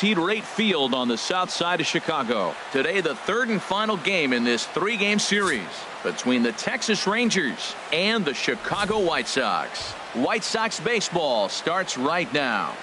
Rate Field on the south side of Chicago. Today, the third and final game in this three-game series between the Texas Rangers and the Chicago White Sox. White Sox baseball starts right now.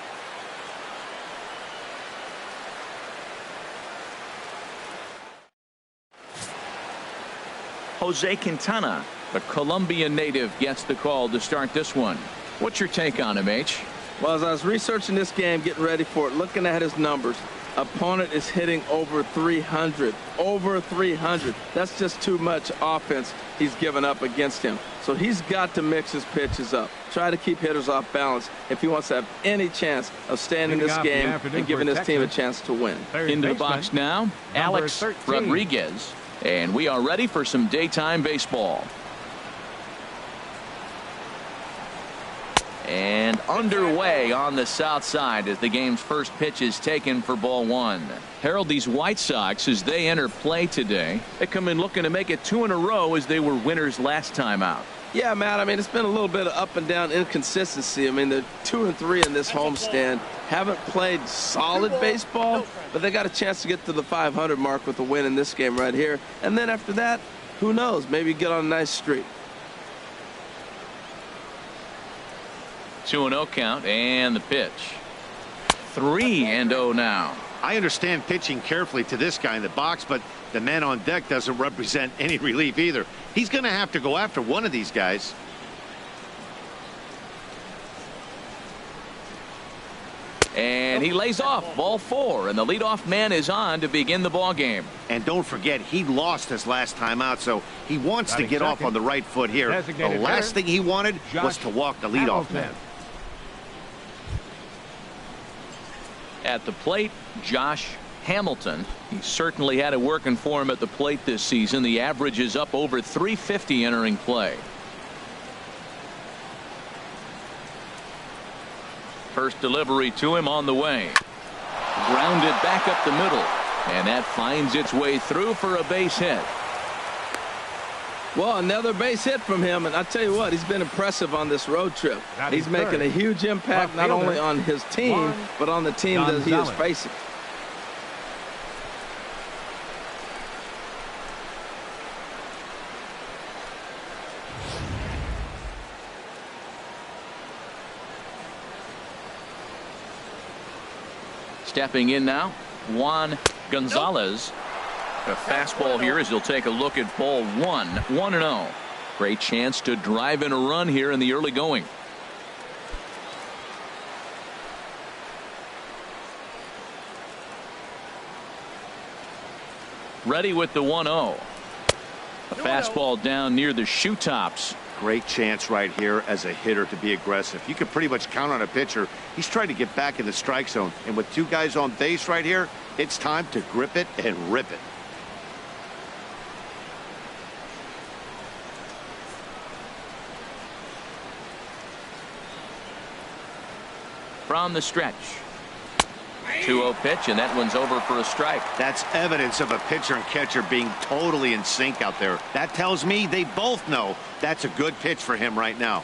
Jose Quintana, the Colombian native, gets the call to start this one. What's your take on him, H? Well, as I was researching this game, getting ready for it, looking at his numbers, opponent is hitting over 300. Over 300. That's just too much offense he's given up against him. So he's got to mix his pitches up. Try to keep hitters off balance if he wants to have any chance of staying in this game and giving his team a chance to win. Into the box now, Alex Rodriguez. And we are ready for some daytime baseball. And underway on the south side as the game's first pitch is taken for ball one. Harold, these White Sox, as they enter play today, they come in looking to make it 2 in a row as they were winners last time out. Yeah, Matt, I mean, it's been a little bit of up and down inconsistency. I mean, they're 2-3 in this homestand. Haven't played solid baseball, but they got a chance to get to the 500 mark with a win in this game right here. And then after that, who knows? Maybe get on a nice streak. 2-0 count, and the pitch. 3-0 now. I understand pitching carefully to this guy in the box, but the man on deck doesn't represent any relief either. He's going to have to go after one of these guys. And he lays off. Ball 4, and the leadoff man is on to begin the ball game. And don't forget, he lost his last time out, so he wants to get off on the right foot here. The last thing he wanted was to walk the leadoff man. At the plate, Josh Hamilton. He certainly had it working for him at the plate this season. The average is up over 350 entering play. First delivery to him on the way. Grounded back up the middle. And that finds its way through for a base hit. Well, another base hit from him, and I tell you what, he's been impressive on this road trip. He's making a huge impact not only on his team, but on the team that he is facing. Stepping in now, Juan Gonzales. A fastball here as he'll take a look at ball 1. 1-0. Great chance to drive in a run here in the early going. Ready with the 1-0. A fastball down near the shoe tops. Great chance right here as a hitter to be aggressive. You can pretty much count on a pitcher. He's trying to get back in the strike zone. And with 2 guys on base right here, it's time to grip it and rip it. From the stretch. 2-0 pitch, and that one's over for a strike. That's evidence of a pitcher and catcher being totally in sync out there. That tells me they both know that's a good pitch for him right now.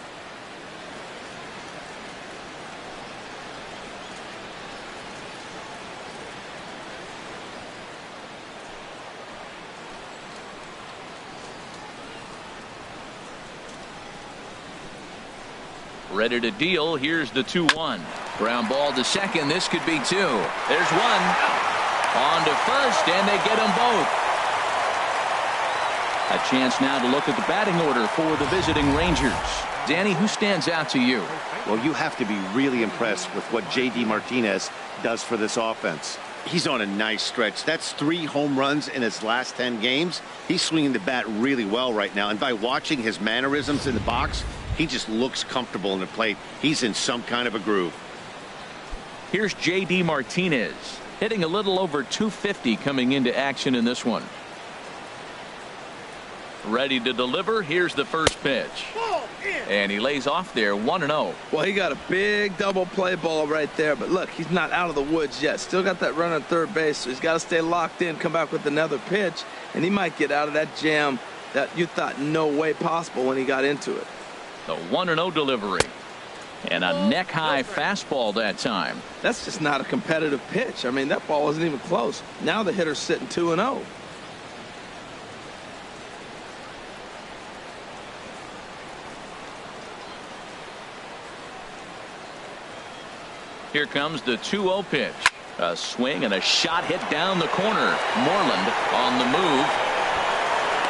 Ready to deal. Here's the 2-1. Ground ball to second. This could be 2. There's 1. On to first, and they get them both. A chance now to look at the batting order for the visiting Rangers. Danny, who stands out to you? Well, you have to be really impressed with what J.D. Martinez does for this offense. He's on a nice stretch. That's 3 home runs in his last 10 games. He's swinging the bat really well right now. And by watching his mannerisms in the box, he just looks comfortable in the plate. He's in some kind of a groove. Here's J.D. Martinez hitting a little over 250 coming into action in this one. Ready to deliver. Here's the first pitch. And he lays off there. 1-0. Well, he got a big double play ball right there. But look, he's not out of the woods yet. Still got that run on third base. So he's got to stay locked in, come back with another pitch. And he might get out of that jam that you thought no way possible when he got into it. The 1-0 delivery. And a neck-high fastball that time. That's just not a competitive pitch. I mean, that ball wasn't even close. Now the hitter's sitting 2-0. Here comes the 2-0 pitch. A swing and a shot hit down the corner. Moreland on the move.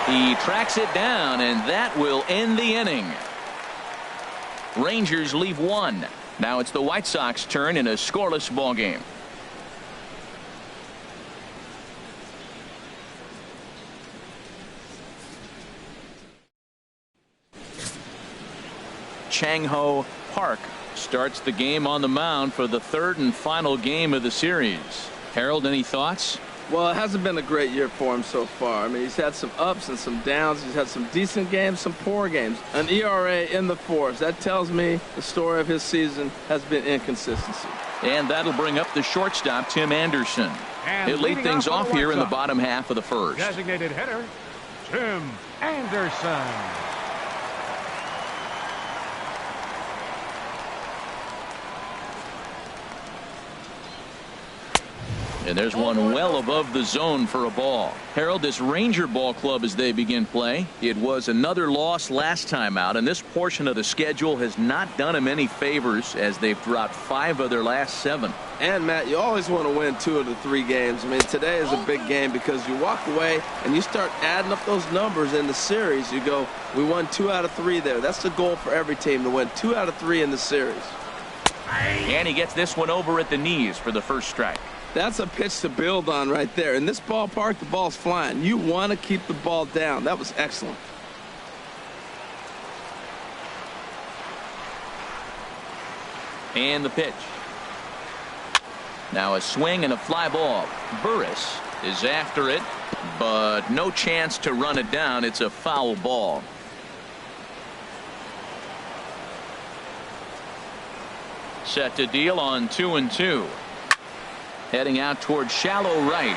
He tracks it down, and that will end the inning. Rangers leave one. Now it's the White Sox turn in a scoreless ball game. Chang-Ho Park starts the game on the mound for the third and final game of the series. Harold, any thoughts? Well, it hasn't been a great year for him so far. I mean, he's had some ups and some downs. He's had some decent games, some poor games. An ERA in the fours. That tells me the story of his season has been inconsistency. And that'll bring up the shortstop, Tim Anderson. He'll lead things off here in the bottom half of the first. Designated hitter, Tim Anderson. And there's one well above the zone for a ball. Harold, this Ranger ball club as they begin play, it was another loss last time out, and this portion of the schedule has not done them any favors as they've dropped 5 of their last 7. And Matt, you always want to win 2 of the 3 games. I mean, today is a big game because you walk away and you start adding up those numbers in the series. You go, we won 2 out of 3 there. That's the goal for every team, to win 2 out of 3 in the series. And he gets this one over at the knees for the first strike. That's a pitch to build on right there. In this ballpark, the ball's flying. You want to keep the ball down. That was excellent. And the pitch. Now a swing and a fly ball. Burris is after it, but no chance to run it down. It's a foul ball. Set to deal on 2-2. Heading out towards shallow right.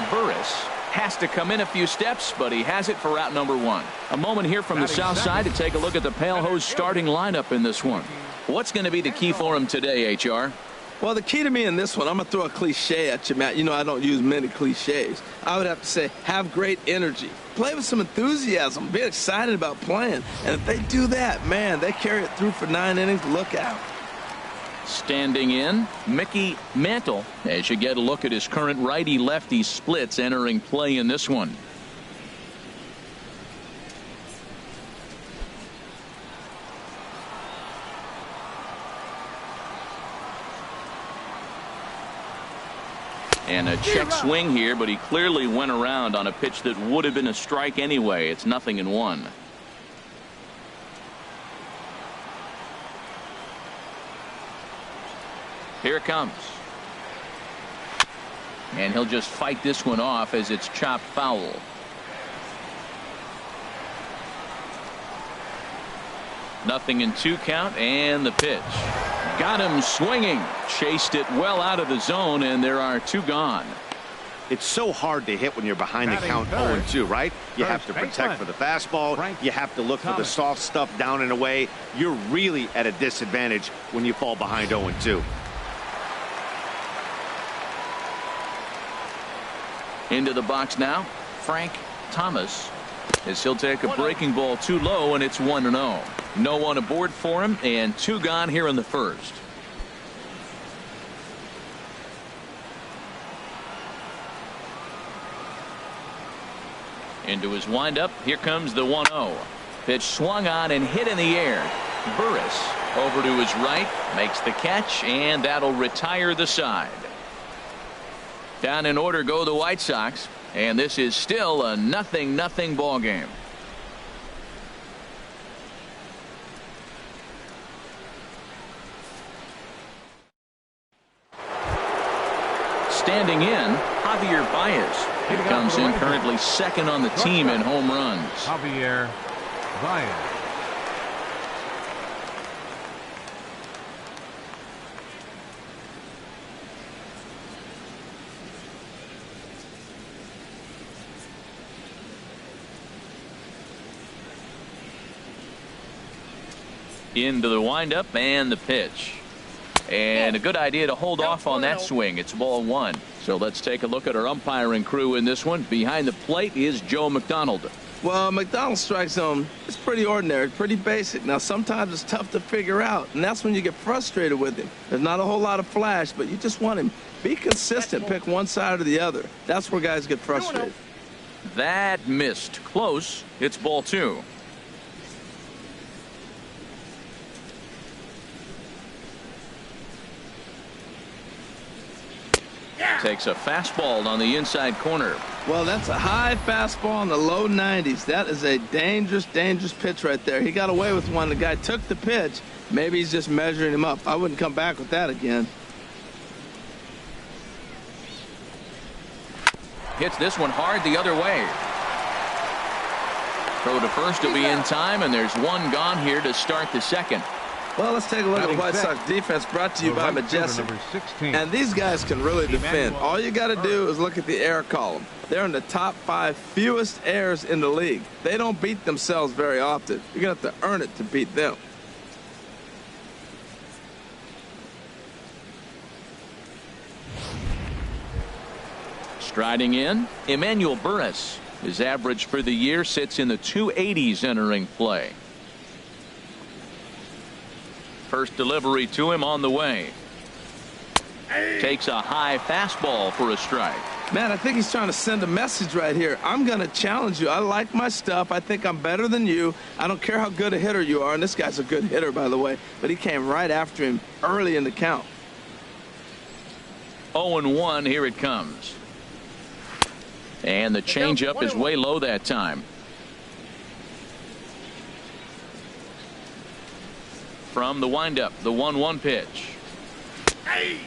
Burris has to come in a few steps, but he has it for out number 1. A moment here from the south side to take a look at the Pale Hose starting lineup in this one. What's going to be the key for him today, HR? Well, the key to me in this one, I'm going to throw a cliche at you, Matt. You know I don't use many cliches. I would have to say have great energy. Play with some enthusiasm. Be excited about playing. And if they do that, man, they carry it through for 9 innings. Look out. Standing in, Mickey Mantle, as you get a look at his current righty-lefty splits entering play in this one. And a check swing here, but he clearly went around on a pitch that would have been a strike anyway. It's 0-1. Here it comes. And he'll just fight this one off as it's chopped foul. Nothing in 2 count, and the pitch. Got him swinging. Chased it well out of the zone, and there are 2 gone. It's so hard to hit when you're behind the count 0-2, right? You have to protect for the fastball. You have to look for the soft stuff down and away. You're really at a disadvantage when you fall behind 0-2. Into the box now, Frank Thomas, as he'll take a breaking ball too low, and it's 1-0. No one aboard for him, and 2 gone here in the first. Into his windup, here comes the 1-0. Pitch swung on and hit in the air. Burris over to his right, makes the catch, and that'll retire the side. Down in order go the White Sox, and this is still a 0-0 ball game. Standing in, Javier Baez. He comes in currently second on the team in home runs. Javier Baez. Into the windup and the pitch. And a good idea to hold off on that swing. It's ball one. So let's take a look at our umpiring crew in this one. Behind the plate is Joe McDonald. Well, McDonald's strike zone is pretty ordinary, pretty basic. Now, sometimes it's tough to figure out, and that's when you get frustrated with him. There's not a whole lot of flash, but you just want him. Be consistent. Pick one side or the other. That's where guys get frustrated. That missed. Close. It's ball two. Takes a fastball on the inside corner. Well, that's a high fastball in the low 90s. That is a dangerous, dangerous pitch right there. He got away with one. The guy took the pitch. Maybe he's just measuring him up. I wouldn't come back with that again. Hits this one hard the other way. Throw to first will be in time, and there's one gone here to start the second. Well, let's take a look at the White Sox defense, brought to you by Majestic. And these guys can really defend. All you got to do is look at the error column. They're in the top 5 fewest errors in the league. They don't beat themselves very often. You're going to have to earn it to beat them. Striding in, Emmanuel Burris. His average for the year sits in the 280s entering play. First delivery to him on the way. Takes a high fastball for a strike. Man, I think he's trying to send a message right here. I'm going to challenge you. I like my stuff. I think I'm better than you. I don't care how good a hitter you are. And this guy's a good hitter, by the way. But he came right after him early in the count. 0-1. Here it comes. And the changeup is way low that time. From the windup, the 1-1 pitch.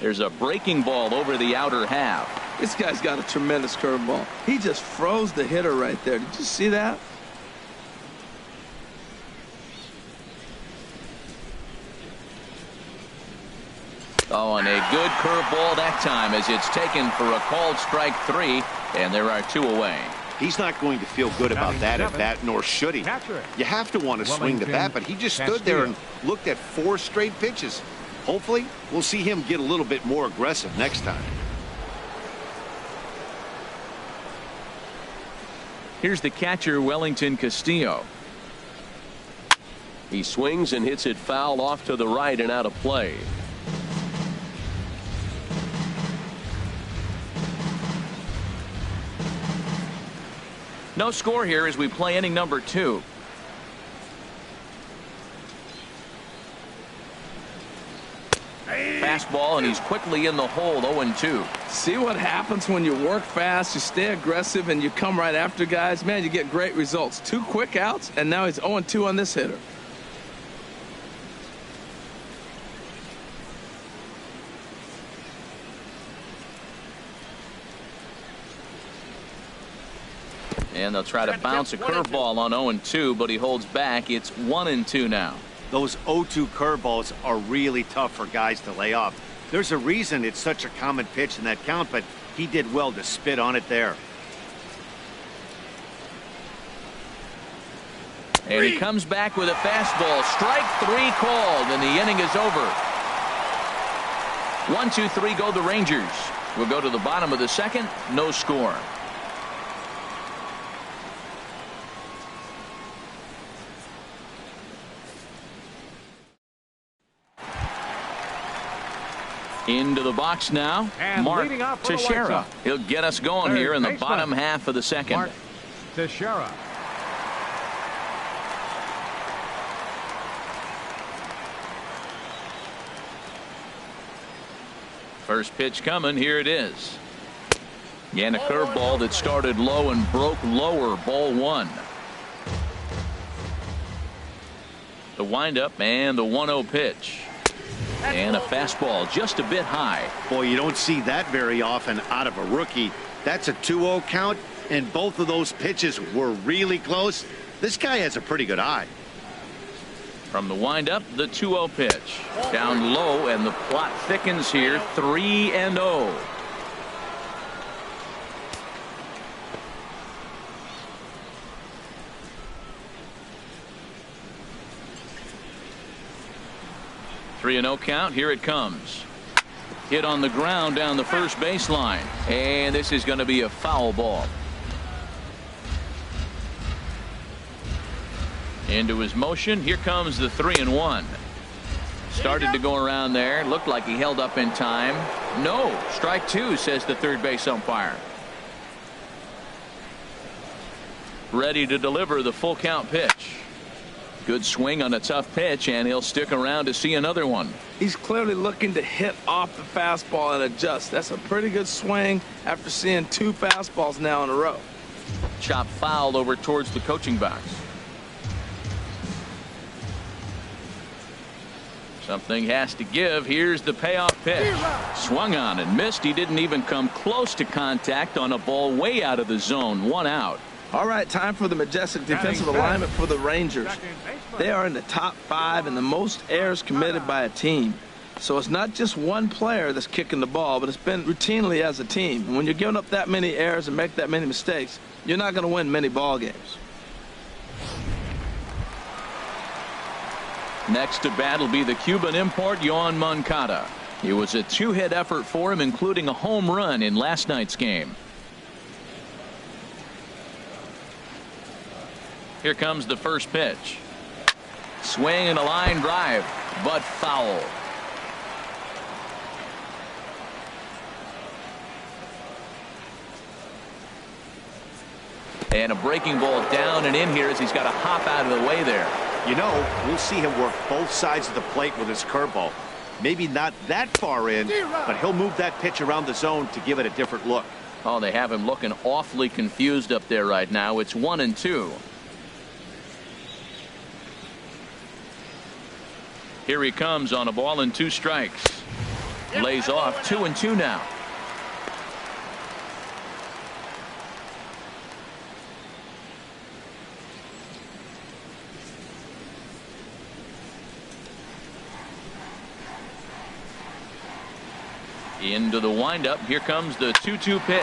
There's a breaking ball over the outer half. This guy's got a tremendous curveball. He just froze the hitter right there. Did you see that? Oh, and a good curveball that time as it's taken for a called strike 3, and there are 2 away. He's not going to feel good about that at bat, nor should he. You have to want to swing the bat, but he just stood there and looked at 4 straight pitches. Hopefully, we'll see him get a little bit more aggressive next time. Here's the catcher, Wellington Castillo. He swings and hits it foul off to the right and out of play. No score here as we play inning number 2. Fastball, and he's quickly in the hole. 0-2. See what happens when you work fast, you stay aggressive, and you come right after guys? Man, you get great results. 2 quick outs, and now he's 0-2 on this hitter. And they'll try to bounce a curveball on 0-2, but he holds back. It's 1-2 now. Those 0-2 curveballs are really tough for guys to lay off. There's a reason it's such a common pitch in that count, but he did well to spit on it there. And he comes back with a fastball. Strike 3 called, and the inning is over. 1-2-3 go the Rangers. We'll go to the bottom of the second. No score. Into the box now, And Mark leading off for the White Teixeira. Sox. He'll get us going Third here in the baseman, bottom half of the second. Mark Teixeira. First pitch coming. Here it is. And a curveball that started low and broke lower. Ball 1. The windup and the 1-0 pitch. And a fastball just a bit high. Boy, you don't see that very often out of a rookie. That's a 2-0 count, and both of those pitches were really close. This guy has a pretty good eye. From the windup, the 2-0 pitch. Down low, and the plot thickens here. 3-0. 3-0 count. Here it comes. Hit on the ground down the first baseline. And this is going to be a foul ball. Into his motion. Here comes the 3-1. Started to go around there. Looked like he held up in time. No. Strike two, says the third base umpire. Ready to deliver the full count pitch. Good swing on a tough pitch, and he'll stick around to see another one. He's clearly looking to hit off the fastball and adjust. That's a pretty good swing after seeing two fastballs now in a row. Chop foul over towards the coaching box. Something has to give. Here's the payoff pitch. Swung on and missed. He didn't even come close to contact on a ball way out of the zone. 1 out. All right, time for the majestic defensive alignment for the Rangers. They are in the top 5 and the most errors committed by a team. So it's not just one player that's kicking the ball, but it's been routinely as a team. And when you're giving up that many errors and make that many mistakes, you're not going to win many ball games. Next to bat will be the Cuban import Juan Moncada. It was a 2-hit effort for him, including a home run in last night's game. Here comes the first pitch. Swing and a line drive, but foul. And a breaking ball down and in here as he's got to hop out of the way there. You know, we'll see him work both sides of the plate with his curveball. Maybe not that far in, but he'll move that pitch around the zone to give it a different look. Oh, they have him looking awfully confused up there right now. It's 1-2. Here he comes on a ball and 2 strikes. Lays off 2-2 now. Into the windup. Here comes the 2-2 pitch.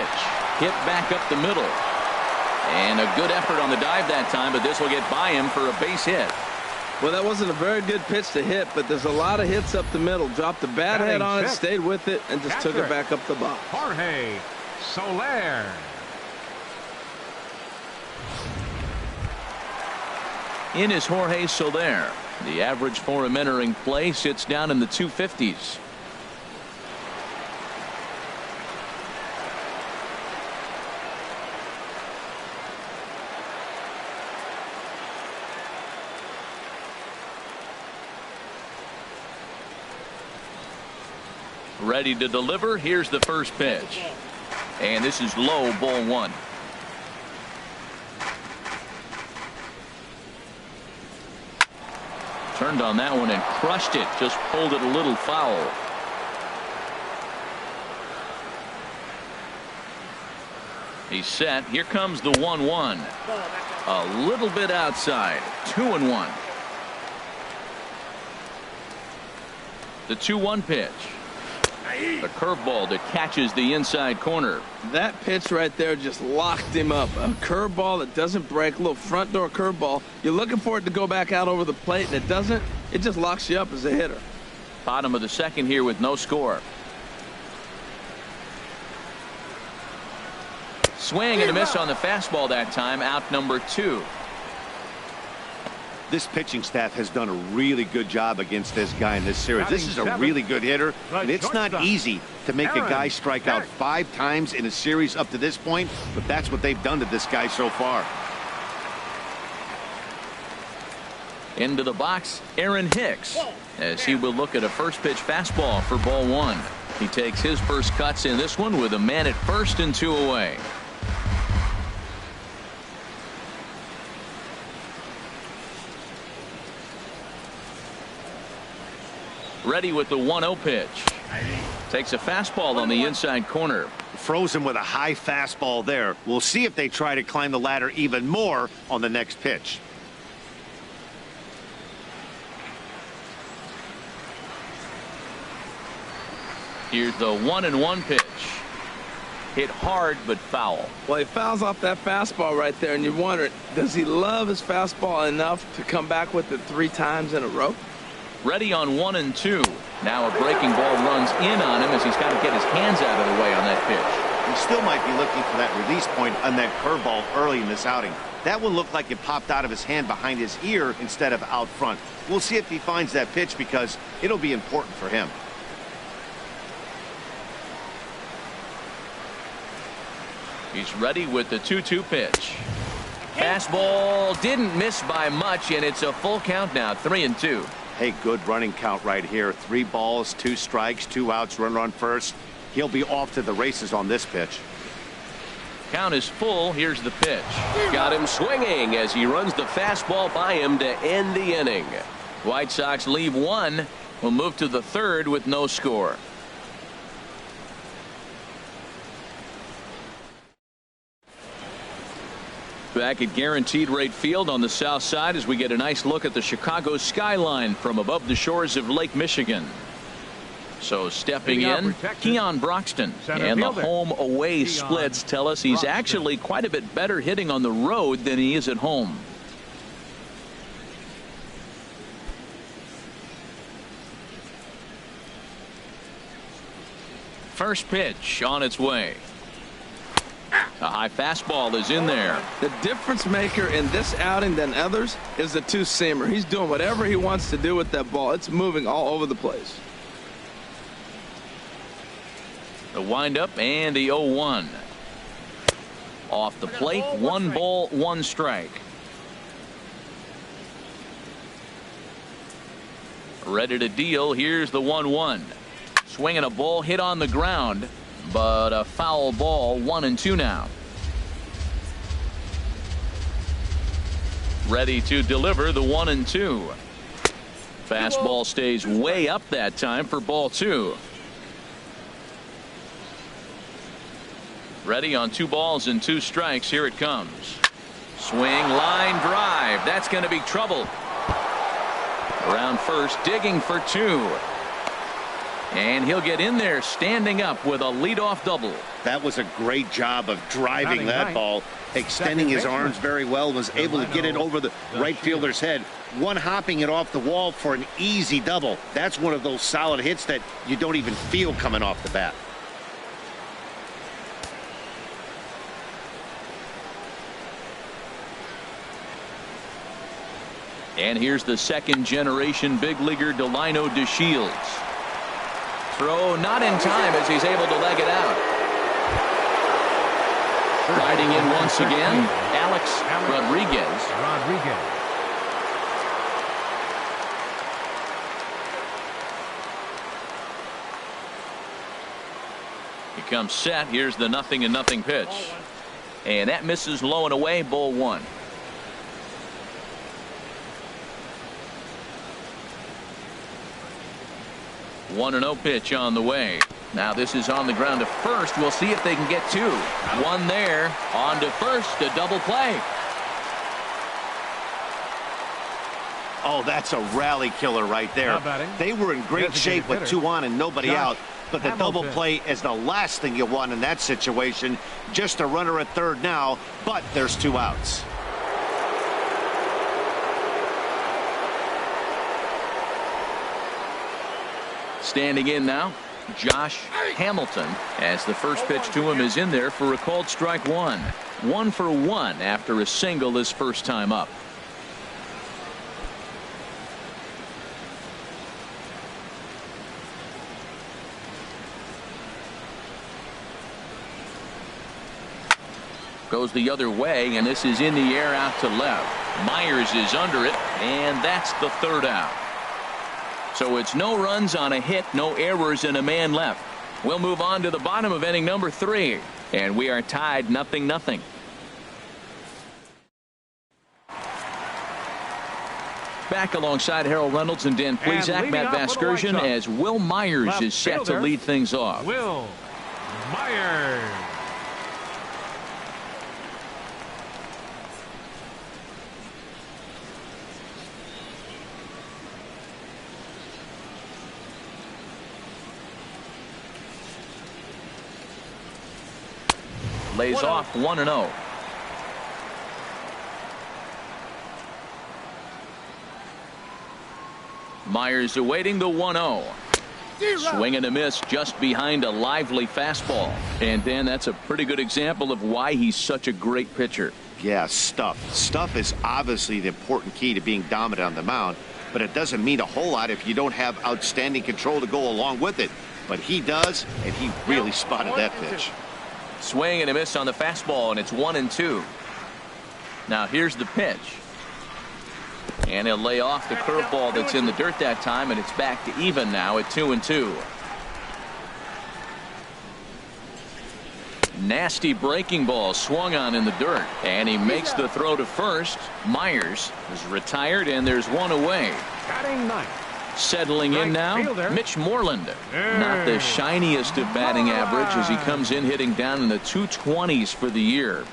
Hit back up the middle. And a good effort on the dive that time, but this will get by him for a base hit. Well, that wasn't a very good pitch to hit, but there's a lot of hits up the middle. Dropped the bat head on it, stayed with it, and just took it back up the box. Jorge Soler. In is Jorge Soler. The average for him entering play sits down in the 250s. Ready to deliver. Here's the first pitch. And this is low, ball 1. Turned on that one and crushed it. Just pulled it a little foul. He's set. Here comes the 1-1. A little bit outside. 2-1. The 2-1 pitch. The curveball that catches the inside corner. That pitch right there just locked him up. A curveball that doesn't break, a little front door curveball. You're looking for it to go back out over the plate, and it doesn't. It just locks you up as a hitter. Bottom of the second here with no score. Swing and a miss on the fastball that time. Out number 2. This pitching staff has done a really good job against this guy in this series. This is a really good hitter, and it's not easy to make a guy strike out 5 times in a series up to this point, but that's what they've done to this guy so far. Into the box, Aaron Hicks, as he will look at a first pitch fastball for ball 1. He takes his first cuts in this one with a man at first and 2 away. Ready with the 1-0 pitch. Takes a fastball on the inside corner. Froze him with a high fastball there. We'll see if they try to climb the ladder even more on the next pitch. Here's the 1-1 pitch. Hit hard but foul. Well, he fouls off that fastball right there, and you wonder, does he love his fastball enough to come back with it 3 times in a row? Ready on 1-2. Now a breaking ball runs in on him as he's got to get his hands out of the way on that pitch. He still might be looking for that release point on that curveball early in this outing. That one looked like it popped out of his hand behind his ear instead of out front. We'll see if he finds that pitch because it'll be important for him. He's ready with the 2-2 pitch. Fastball didn't miss by much, and it's a full count now, 3-2. Hey, good running count right here. 3 balls, 2 strikes, 2 outs, runner on first. He'll be off to the races on this pitch. Count is full. Here's the pitch. Got him swinging as he runs the fastball by him to end the inning. White Sox leave 1. We'll move to the 3rd with no score. Back at Guaranteed Rate Field on the south side as we get a nice look at the Chicago skyline from above the shores of Lake Michigan. So stepping in, Keon Broxton, and the home-away splits tell us he's actually quite a bit better hitting on the road than he is at home. First pitch on its way. A high fastball is in there. The difference maker in this outing than others is the two-seamer. He's doing whatever he wants to do with that ball. It's moving all over the place. The windup and the 0-1. Off the plate, 1 ball, 1 strike. Ready to deal. Here's the 1-1. Swinging a ball hit on the ground, but a foul ball. 1-2 now. Ready to deliver the 1-2. Fastball stays way up that time for ball 2. Ready on 2 balls and 2 strikes. Here it comes. Swing, line drive. That's going to be trouble. Around first, digging for 2. And he'll get in there standing up with a leadoff double. That was a great job of driving that ball, extending his arms very well, was able to get it over the right fielder's head, one hopping it off the wall for an easy double. That's one of those solid hits that you don't even feel coming off the bat. And here's the second-generation big leaguer Delino DeShields. Throw not in time as he's able to leg it out. Riding in once again, Alex Rodriguez. He comes set. Here's the 0-0 pitch. And that misses low and away, ball 1. 1-0 pitch on the way. Now this is on the ground to first. We'll see if they can get 2. 1 there. On to first. A double play. Oh, that's a rally killer right there. They were in great shape with 2 on and nobody out. But the double play is the last thing you want in that situation. Just a runner at third now, but there's 2 outs. Standing in now, Josh Hamilton, as the first pitch to him is in there for a called strike 1. 1 for 1 after a single his first time up. Goes the other way, and this is in the air out to left. Myers is under it, and that's the 3rd out. So it's no runs on a hit, no errors, and a man left. We'll move on to the bottom of inning number 3, and we are tied 0-0. Back alongside Harold Reynolds and Dan Plesac, Matt Vasgersian, as Will Myers is set to lead things off. Will Myers. Lays off 1-0. Myers awaiting the 1-0. Swing and a miss just behind a lively fastball. And Dan, that's a pretty good example of why he's such a great pitcher. Yeah, stuff is obviously the important key to being dominant on the mound, but it doesn't mean a whole lot if you don't have outstanding control to go along with it. But he does, and he really spotted that pitch. Swing and a miss on the fastball, and it's 1-2. Now here's the pitch. And he'll lay off the curveball that's in the dirt that time, and it's back to even now at 2-2. Nasty breaking ball swung on in the dirt, and he makes the throw to first. Myers is retired, and there's one away. Batting ninth. Settling in now, Mitch Moreland. Not the shiniest of batting average as he comes in hitting down in the 220s for the year.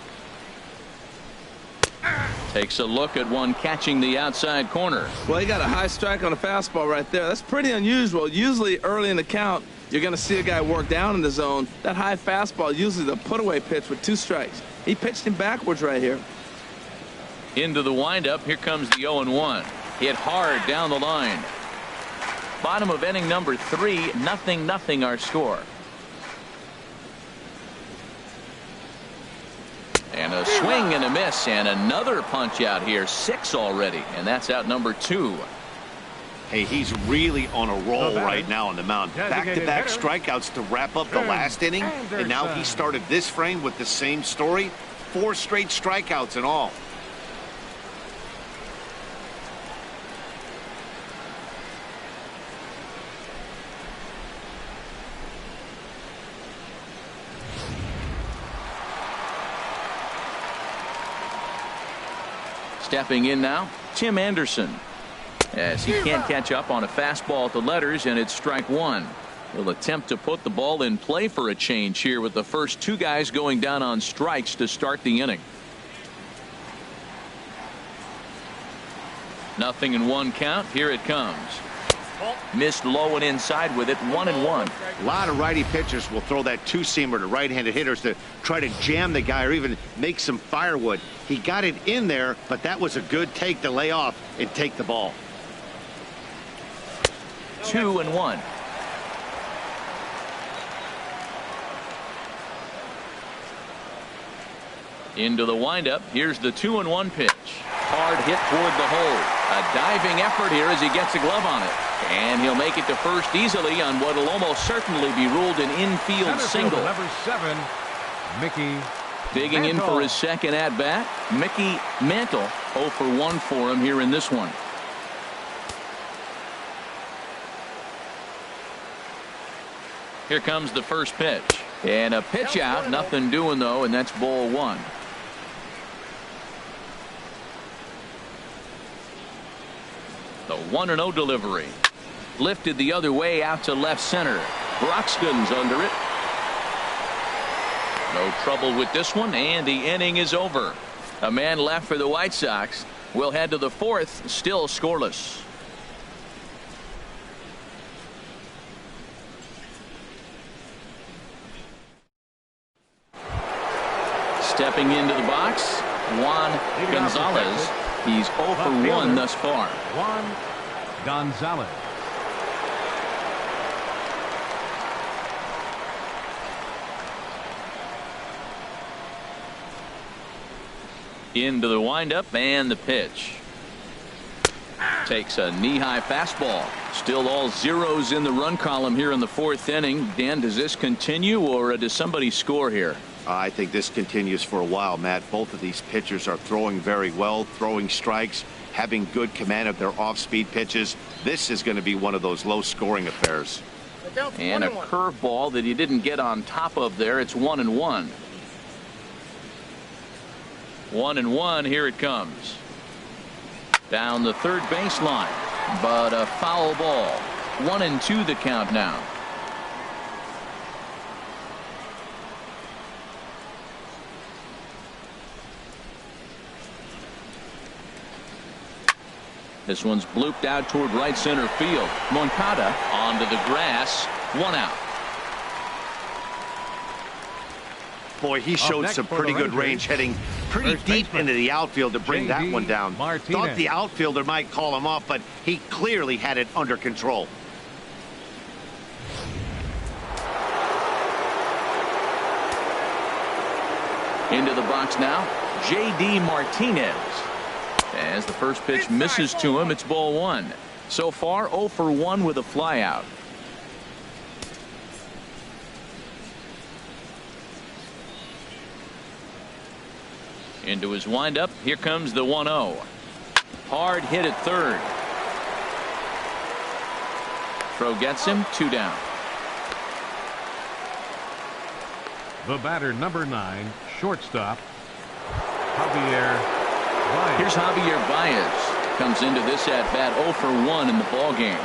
Takes a look at one catching the outside corner. Well, he got a high strike on a fastball right there. That's pretty unusual. Usually early in the count, you're going to see a guy work down in the zone. That high fastball, usually the put-away pitch with 2 strikes. He pitched him backwards right here. Into the windup. Here comes the 0-1. Hit hard down the line. Bottom of inning number 3, 0-0 our score. And a swing and a miss, and another punch out here. 6 already, and that's out number 2. Hey, he's really on a roll right now on the mound. Back-to-back strikeouts to wrap up the last inning, and now he started this frame with the same story. 4 straight strikeouts in all. Stepping in now, Tim Anderson. As he can't catch up on a fastball at the letters, and it's strike 1. He'll attempt to put the ball in play for a change here with the first 2 guys going down on strikes to start the inning. 0-1 count. Here it comes. Missed low and inside with it. 1-1. A lot of righty pitchers will throw that 2-seamer to right-handed hitters to try to jam the guy or even make some firewood. He got it in there, but that was a good take to lay off and take the ball. 2-1. Into the windup. Here's the 2-1 pitch. Hard hit toward the hole. A diving effort here as he gets a glove on it. And he'll make it to first easily on what will almost certainly be ruled an infield single. Number 7, Mickey Digging Mantle. in for his second at bat, Mickey Mantle. 0 for 1 for him here in this one. Here comes the first pitch. And a pitch out. Nothing doing though, and that's ball 1. The 1-0 delivery. Lifted the other way out to left center. Broxton's under it. No trouble with this one, and the inning is over. A man left for the White Sox. We'll head to the 4th, still scoreless. Stepping into the box, Juan Gonzales. He's 0 for 1 thus far. Juan Gonzales. Into the windup and the pitch. Takes a knee-high fastball. Still all zeros in the run column here in the 4th inning. Dan, does this continue, or does somebody score here? I think this continues for a while, Matt. Both of these pitchers are throwing very well, throwing strikes, having good command of their off-speed pitches. This is going to be one of those low-scoring affairs. And a curveball that he didn't get on top of there. It's 1-1. 1-1. Here it comes. Down the third baseline, but a foul ball. 1-2 the count now. This one's blooped out toward right center field. Moncada onto the grass. 1 out. Boy, he showed some pretty good range, heading pretty deep into the outfield to bring that one down. Thought the outfielder might call him off, but he clearly had it under control. Into the box now, J.D. Martinez. As the first pitch misses to him, it's ball one. So far, 0 for 1 with a flyout. Into his windup, here comes the 1-0. Hard hit at third. Throw gets him, 2 down. The batter, number 9, shortstop, Javier Baez. Here's Javier Baez. Comes into this at bat 0 for 1 in the ball game.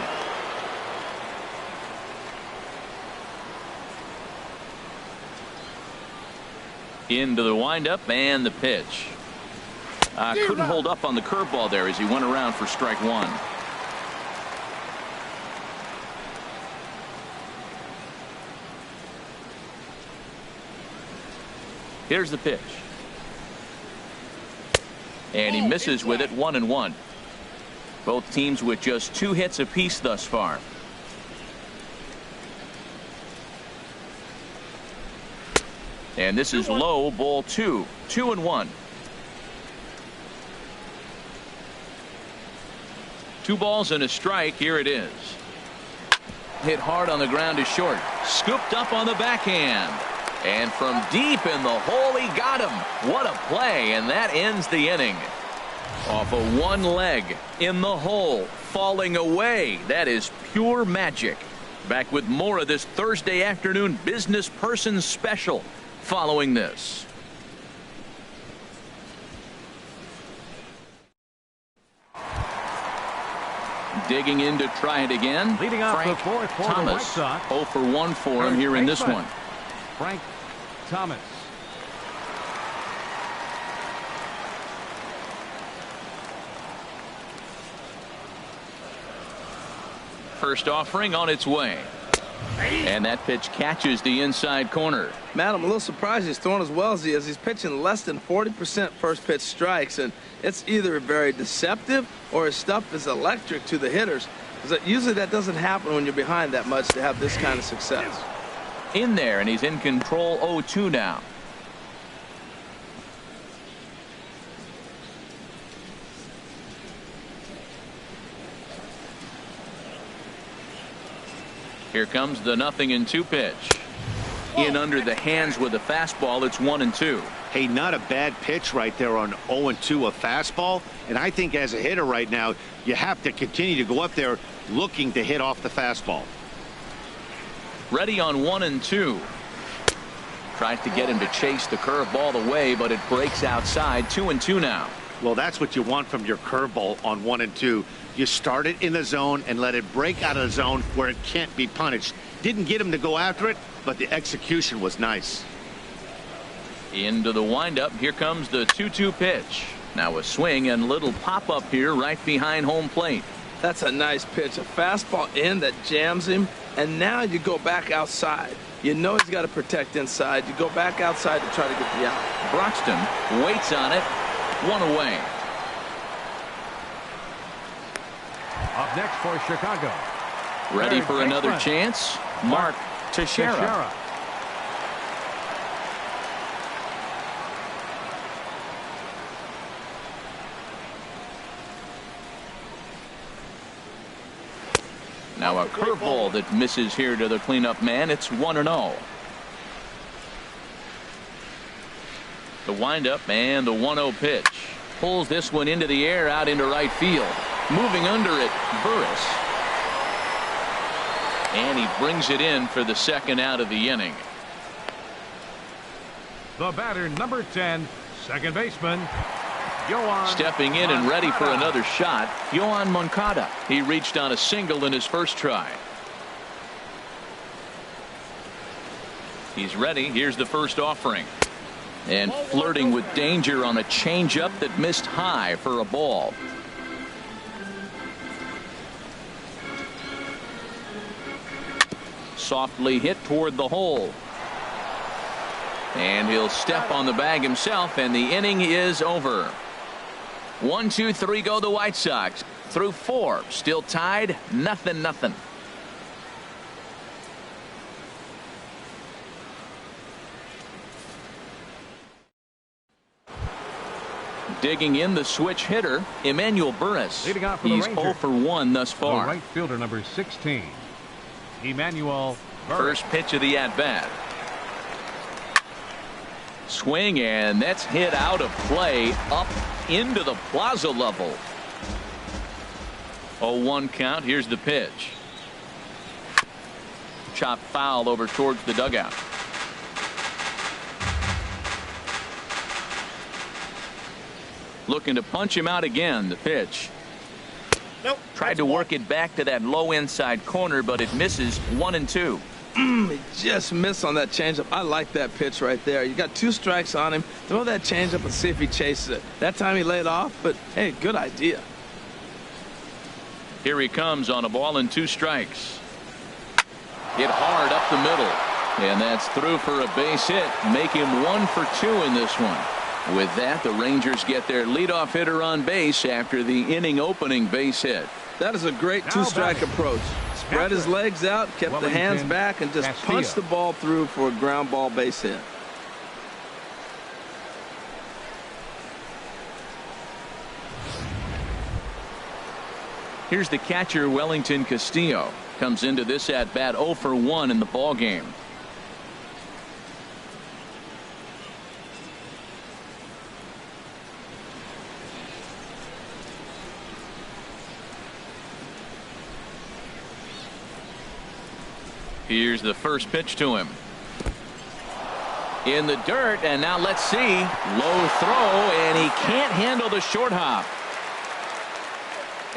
Into the windup and the pitch. Couldn't hold up on the curveball there as he went around for strike one. Here's the pitch. And he misses with it, 1-1. Both teams with just 2 hits apiece thus far. And this is low, ball 2. 2-1. 2 balls and a strike. Here it is. Hit hard on the ground to short. Scooped up on the backhand. And from deep in the hole, he got him. What a play, and that ends the inning. Off of one leg, in the hole, falling away. That is pure magic. Back with more of this Thursday afternoon Business Person Special following this. Digging in to try it again. Leading off Frank the fourth for Thomas. the White Sox. 0 for 1 for him here in this one. Frank Thomas. First offering on its way. And that pitch catches the inside corner. Matt, I'm a little surprised he's throwing as well as he is. He's pitching less than 40% first pitch strikes, and it's either very deceptive or his stuff is electric to the hitters. Because usually that doesn't happen when you're behind that much to have this kind of success. In there, and he's in control. 0-2 now. Here comes the 0-2 pitch. In under the hands with a fastball. It's 1-2. Hey, not a bad pitch right there on 0-2, a fastball. And I think as a hitter right now, you have to continue to go up there looking to hit off the fastball. Ready on 1-2. Tries to get him to chase the curveball away, but it breaks outside. 2-2 now. Well, that's what you want from your curveball on 1-2. You start it in the zone and let it break out of the zone where it can't be punished. Didn't get him to go after it, but the execution was nice. Into the windup. Here comes the 2-2 pitch. Now a swing and little pop up here right behind home plate. That's a nice pitch. A fastball in that jams him. And now you go back outside. You know he's got to protect inside. You go back outside to try to get the out. Broxton waits on it. 1 away. Up next for Chicago. Ready for another chance. Mark Teixeira. Now a curveball that misses here to the cleanup man. It's 1-0. The windup and the 1-0 pitch. Pulls this one into the air out into right field. Moving under it, Burris. And he brings it in for the second out of the inning. The batter, number 10, second baseman, Juan. Stepping in and ready for another shot, Juan Moncada. He reached on a single in his first try. He's ready. Here's the first offering. And flirting with danger on a changeup that missed high for a ball. Softly hit toward the hole. And he'll step on the bag himself, and the inning is over. 1, 2, 3 go the White Sox. Through 4, still tied, 0-0. Digging in the switch hitter, Emmanuel Burris. Leading off for He's the 0 for 1 thus far. The right fielder, number 16, Emmanuel Burris. First pitch of the at-bat. Swing, and that's hit out of play up into the plaza level. 0-1 count. Here's the pitch. Chop foul over towards the dugout. Looking to punch him out again. The pitch. Nope. Tried to work it back to that low inside corner, but it misses. 1-2. He just missed on that changeup. I like that pitch right there. You got 2 strikes on him. Throw that changeup and see if he chases it. That time he laid off, but hey, good idea. Here he comes on a ball and 2 strikes. Hit hard up the middle, and that's through for a base hit. Make him 1 for 2 in this one. With that, the Rangers get their leadoff hitter on base after the inning opening base hit. That is a great 2-strike approach. Spread his legs out, kept the hands back, and just punched the ball through for a ground ball base hit. Here's the catcher, Wellington Castillo. Comes into this at bat 0 for 1 in the ball game. Here's the first pitch to him. In the dirt, and now let's see. Low throw, and he can't handle the short hop.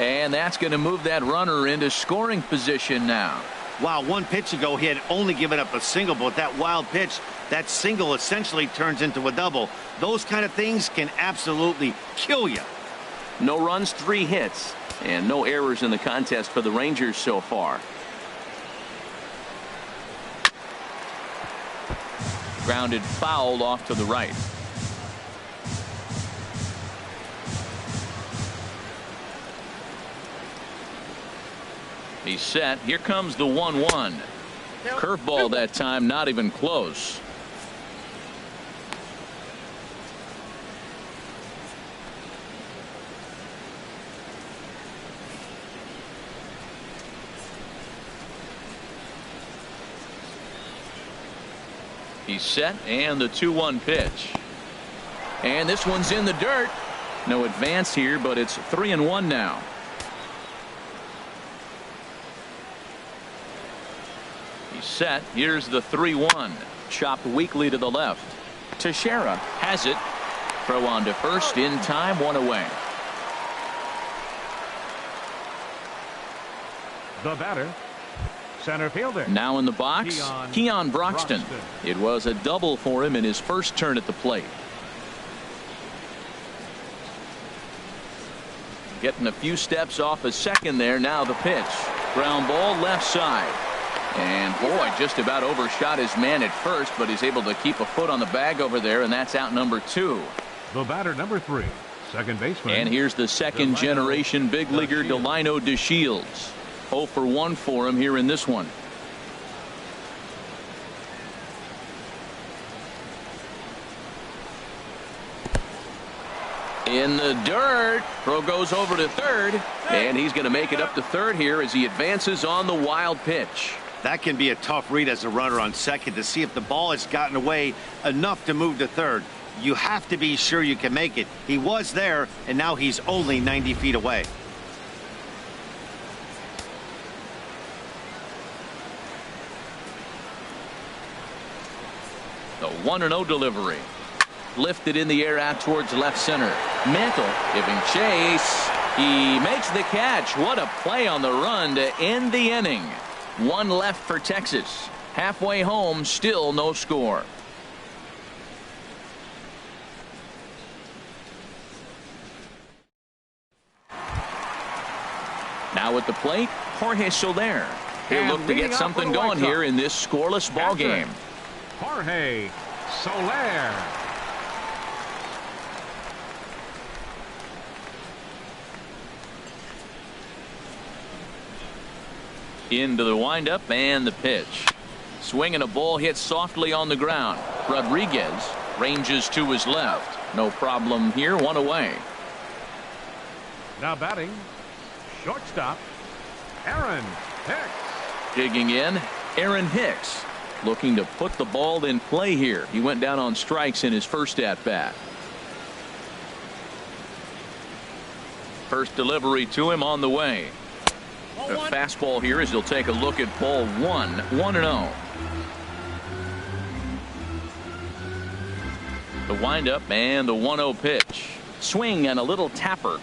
And that's going to move that runner into scoring position now. Wow, 1 pitch ago he had only given up a single, but that wild pitch, that single essentially turns into a double. Those kind of things can absolutely kill you. No runs, 3 hits, and no errors in the contest for the Rangers so far. Grounded foul off to the right. He's set. Here comes the 1-1. Curveball that time, not even close. He's set, and the 2-1 pitch. And this one's in the dirt. No advance here, but it's 3-1 now. He's set. Here's the 3-1. Chopped weakly to the left. Teixeira has it. Throw on to first in time, 1 away. The batter, center fielder. Now in the box, Keon Broxton. It was a double for him in his first turn at the plate. Getting a few steps off a second there. Now the pitch. Ground ball left side. And boy, just about overshot his man at first, but he's able to keep a foot on the bag over there, and that's out number 2. The batter, number 3, second baseman. And here's the second generation big leaguer, Delino DeShields. 0 for 1 for him here in this one. In the dirt. Throw goes over to third, and he's going to make it up to third here as he advances on the wild pitch. That can be a tough read as a runner on second to see if the ball has gotten away enough to move to third. You have to be sure you can make it. He was there, and now he's only 90 feet away. The 1-0 delivery. Lifted in the air out towards left center. Mantle giving chase. He makes the catch. What a play on the run to end the inning. 1 left for Texas. Halfway home, still no score. Now at the plate, Jorge Soler. He'll look to get something going here in this scoreless ball game. Jorge Soler. Into the windup and the pitch. Swinging a ball hit softly on the ground. Rodriguez ranges to his left. No problem here. One away. Now batting, shortstop, Aaron Hicks. Digging in, Aaron Hicks. Looking to put the ball in play here. He went down on strikes in his first at bat. First delivery to him on the way. A fastball here as he'll take a look at ball one. 1-0. The windup and the 1-0 pitch. Swing and a little tapper.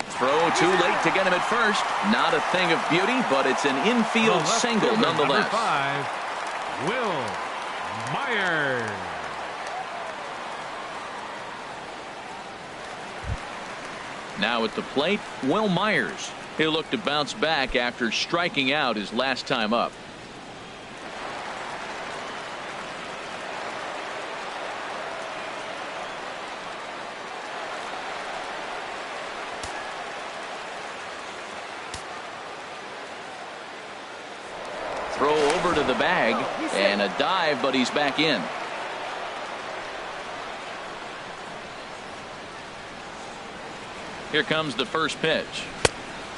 Throw too late to get him at first. Not a thing of beauty, but it's an infield single nonetheless. Number 5, Will Myers. Now at the plate, Will Myers. He'll look to bounce back after striking out his last time up. Throw over to the bag and a dive, but he's back in. Here comes the first pitch.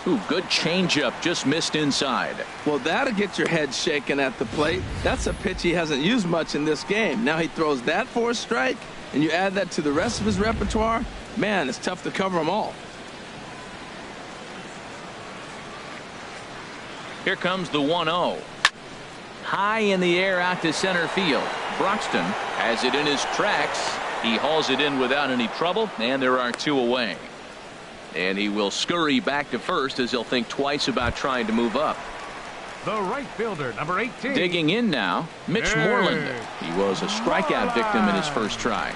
Ooh, good changeup, just missed inside. Well, that'll get your head shaken at the plate. That's a pitch he hasn't used much in this game. Now he throws that for a strike, and you add that to the rest of his repertoire. Man, it's tough to cover them all. Here comes the 1-0. High in the air out to center field. Broxton has it in his tracks. He hauls it in without any trouble, and there are 2 away. And he will scurry back to first as he'll think twice about trying to move up. The right fielder, number 18. Digging in now, Mitch Moreland. He was a strikeout victim in his first try.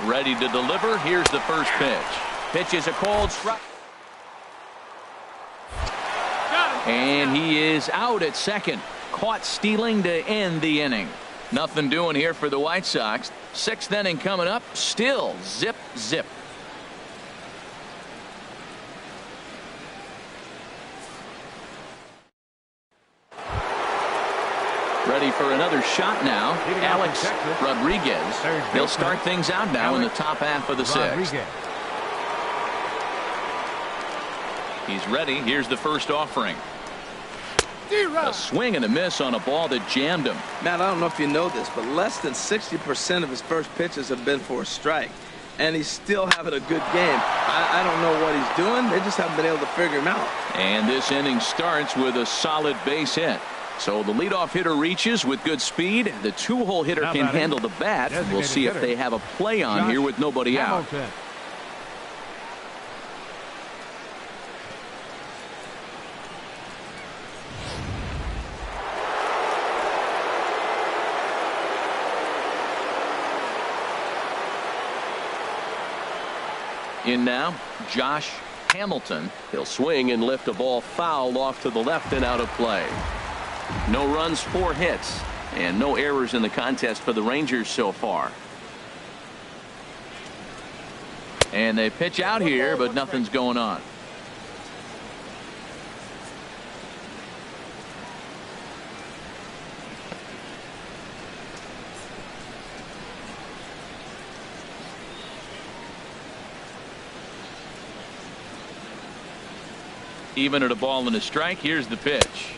Ready to deliver. Here's the first pitch. Pitch is a cold strike. And he is out at second. Caught stealing to end the inning. Nothing doing here for the White Sox. 6th inning coming up. Still zip, zip. Ready for another shot now. Alex Rodriguez. He'll start things out now in the top half of the 6th. He's ready. Here's the first offering. A swing and a miss on a ball that jammed him. Matt, I don't know if you know this, but less than 60% of his first pitches have been for a strike. And he's still having a good game. I don't know what he's doing. They just haven't been able to figure him out. And this inning starts with a solid base hit. So the leadoff hitter reaches with good speed. The 2-hole hitter can handle the bat. We'll see if they have a play on here with nobody out. In now, Josh Hamilton. He'll swing and lift a ball foul off to the left and out of play. No runs, 4 hits, and no errors in the contest for the Rangers so far. And they pitch out here, but nothing's going on. Even at a ball and a strike. Here's the pitch.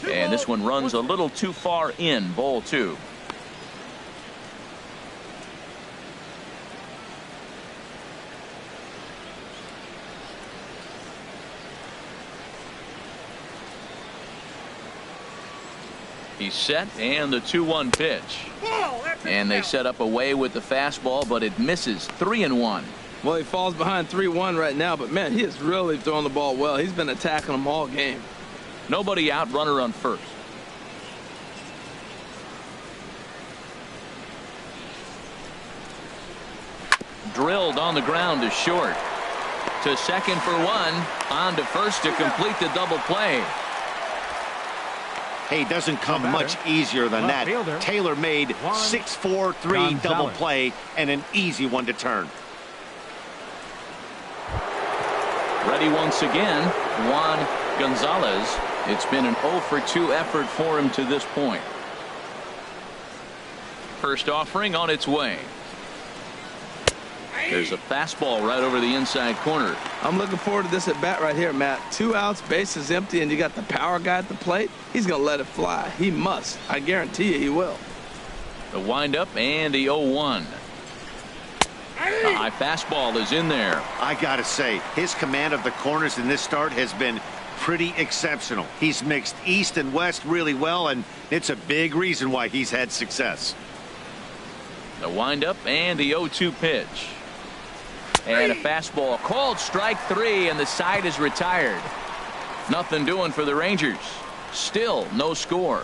And this one runs a little too far in. Ball 2. He's set, and the 2-1 pitch. And they set up away with the fastball, but it misses. 3-1. Well, he falls behind 3-1 right now, but man, he is really throwing the ball well. He's been attacking them all game. Nobody out, runner on first. Drilled on the ground to short. To second for one. On to first to complete the double play. Hey, doesn't come much easier than that. Taylor made 6-4-3 double play and an easy one to turn. Ready once again, Juan Gonzales. It's been an 0 for 2 effort for him to this point. First offering on its way. There's a fastball right over the inside corner. I'm looking forward to this at bat right here, Matt. 2 outs, bases empty, and you got the power guy at the plate. He's going to let it fly. He must. I guarantee you he will. The windup and the 0-1. A high fastball is in there. I gotta say, his command of the corners in this start has been pretty exceptional. He's mixed east and west really well, and it's a big reason why he's had success. The windup and the 0-2 pitch. And a fastball called strike 3, and the side is retired. Nothing doing for the Rangers. Still no score.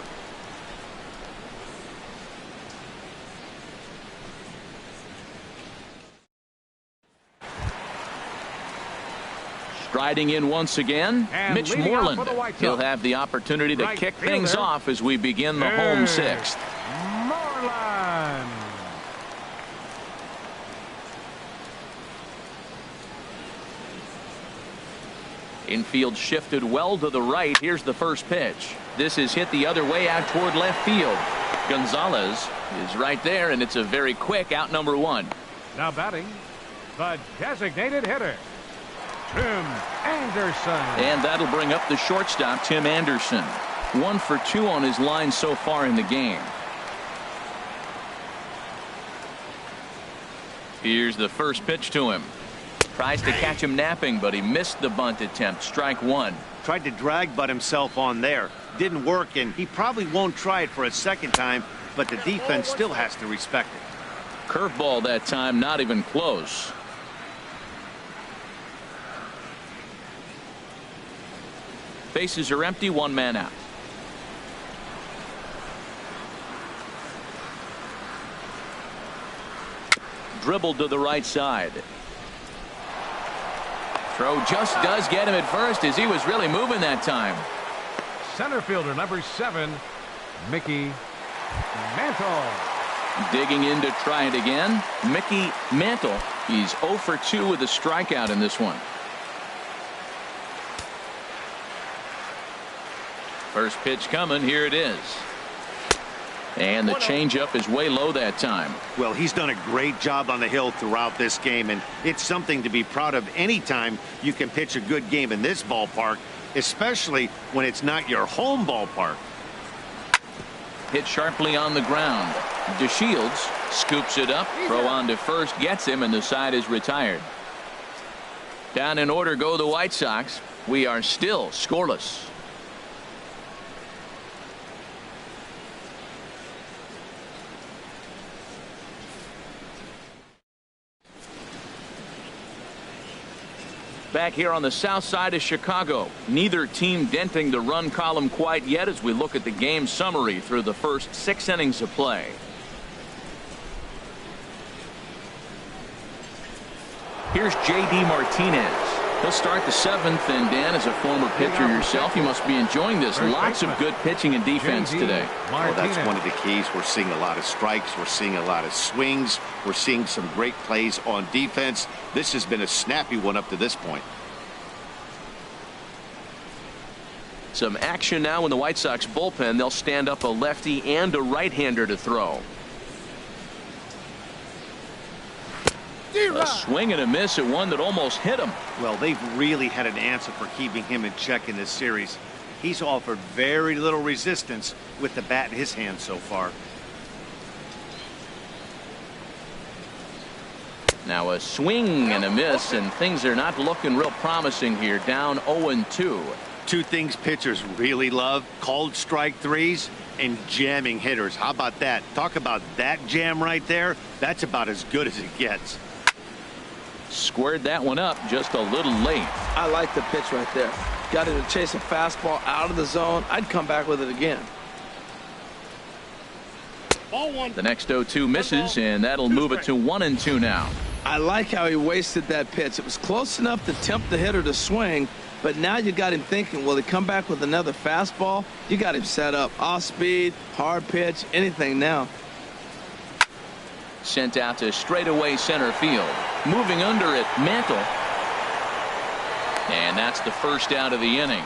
Striding in once again, And Mitch leading off Moreland. for the White He'll Sox, have the opportunity to right kick fielder, things off as we begin the home 6th. Moreland. Infield shifted well to the right. Here's the first pitch. This is hit the other way out toward left field. Gonzales is right there, and it's a very quick out number 1. Now batting, the designated hitter, Tim Anderson. And that'll bring up the shortstop, Tim Anderson. 1 for 2 on his line so far in the game. Here's the first pitch to him. Tries to catch him napping, but he missed the bunt attempt. Strike 1. Tried to drag butt himself on there. Didn't work, and he probably won't try it for a second time, but the defense still has to respect it. Curveball that time, not even close. Bases are empty, 1 man out. Dribbled to the right side. Throw just does get him at first, as he was really moving that time. Center fielder number 7, Mickey Mantle. Digging in to try it again, Mickey Mantle. He's 0 for 2 with a strikeout in this one. First pitch coming. Here it is. And the changeup is way low that time. Well, he's done a great job on the hill throughout this game, and it's something to be proud of anytime you can pitch a good game in this ballpark, especially when it's not your home ballpark. Hit sharply on the ground. DeShields scoops it up. Throw on to first gets him, and the side is retired. Down in order go the White Sox. We are still scoreless. Back here on the south side of Chicago, neither team denting the run column quite yet as we look at the game summary through the first 6 innings of play. Here's J.D. Martinez. He'll start the 7th, and Dan, as a former pitcher yourself, you must be enjoying this. Lots of good pitching and defense today. Well, that's one of the keys. We're seeing a lot of strikes. We're seeing a lot of swings. We're seeing some great plays on defense. This has been a snappy one up to this point. Some action now in the White Sox bullpen. They'll stand up a lefty and a right-hander to throw. A swing and a miss at one that almost hit him. Well, they've really had an answer for keeping him in check in this series. He's offered very little resistance with the bat in his hand so far. Now a swing and a miss, and things are not looking real promising here. Down 0-2. 2 things pitchers really love: called strike 3s and jamming hitters. How about that? Talk about that jam right there. That's about as good as it gets. Squared that one up just a little late. I like the pitch right there. Got him to chase a fastball out of the zone. I'd come back with it again. The next 0-2 misses, and that'll move it to 1-2 now. I like how he wasted that pitch. It was close enough to tempt the hitter to swing, but now you got him thinking, will he come back with another fastball? You got him set up. Off speed, hard pitch, anything now. Sent out to straightaway center field. Moving under it, Mantle. And that's the first out of the inning.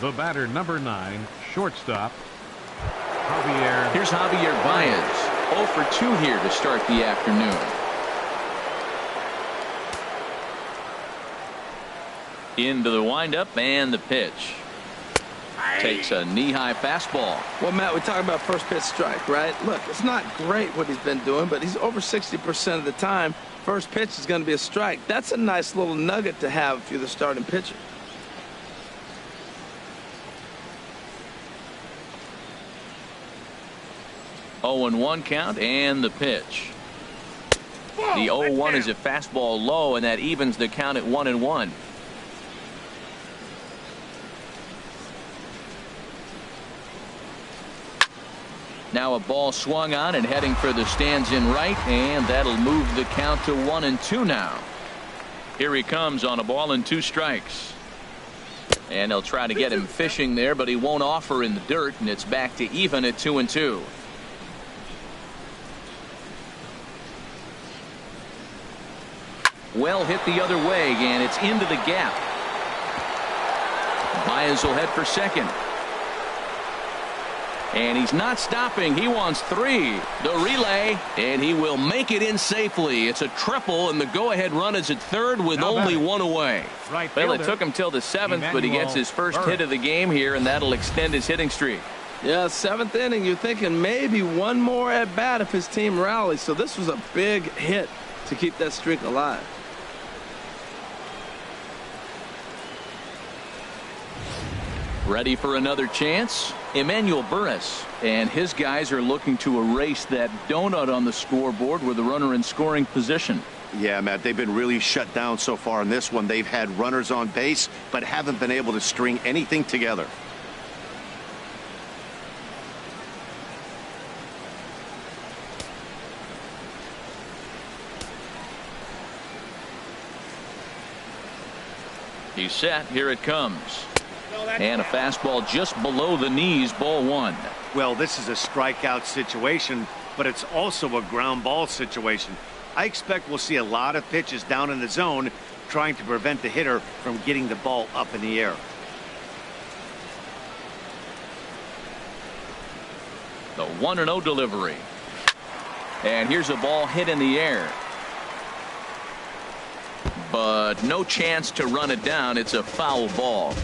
The batter, number 9, shortstop, Javier. Here's Javier Baez. 0 for 2 here to start the afternoon. Into the windup and the pitch. Takes a knee-high fastball. Well, Matt, we talk about first pitch strike, right? Look, it's not great what he's been doing, but he's over 60% of the time. First pitch is going to be a strike. That's a nice little nugget to have if you're the starting pitcher. Oh, 0-1 count and the pitch. The 0-1 is a fastball low, and that evens the count at 1-1. Now a ball swung on and heading for the stands in right, and that'll move the count to 1-2 now. Here he comes on a ball and 2 strikes. And they'll try to get him fishing there, but he won't offer in the dirt, and it's back to even at 2-2. Well hit the other way, and it's into the gap. Baez will head for second. And he's not stopping. He wants 3. The relay, and he will make it in safely. It's a triple, and the go-ahead run is at third with only 1 away. Right well, it fielder, took him till the 7th, but he gets his first hit of the game here, and that'll extend his hitting streak. Yeah, 7th inning, you're thinking maybe one more at bat if his team rallies. So this was a big hit to keep that streak alive. Ready for another chance? Emmanuel Burris, and his guys are looking to erase that donut on the scoreboard with a runner in scoring position. Yeah, Matt, they've been really shut down so far in this one. They've had runners on base, but haven't been able to string anything together. He's set. Here it comes. And a fastball just below the knees, ball 1. Well, this is a strikeout situation, but it's also a ground ball situation. I expect we'll see a lot of pitches down in the zone trying to prevent the hitter from getting the ball up in the air. The 1-0 delivery. And here's a ball hit in the air. But no chance to run it down. It's a foul ball.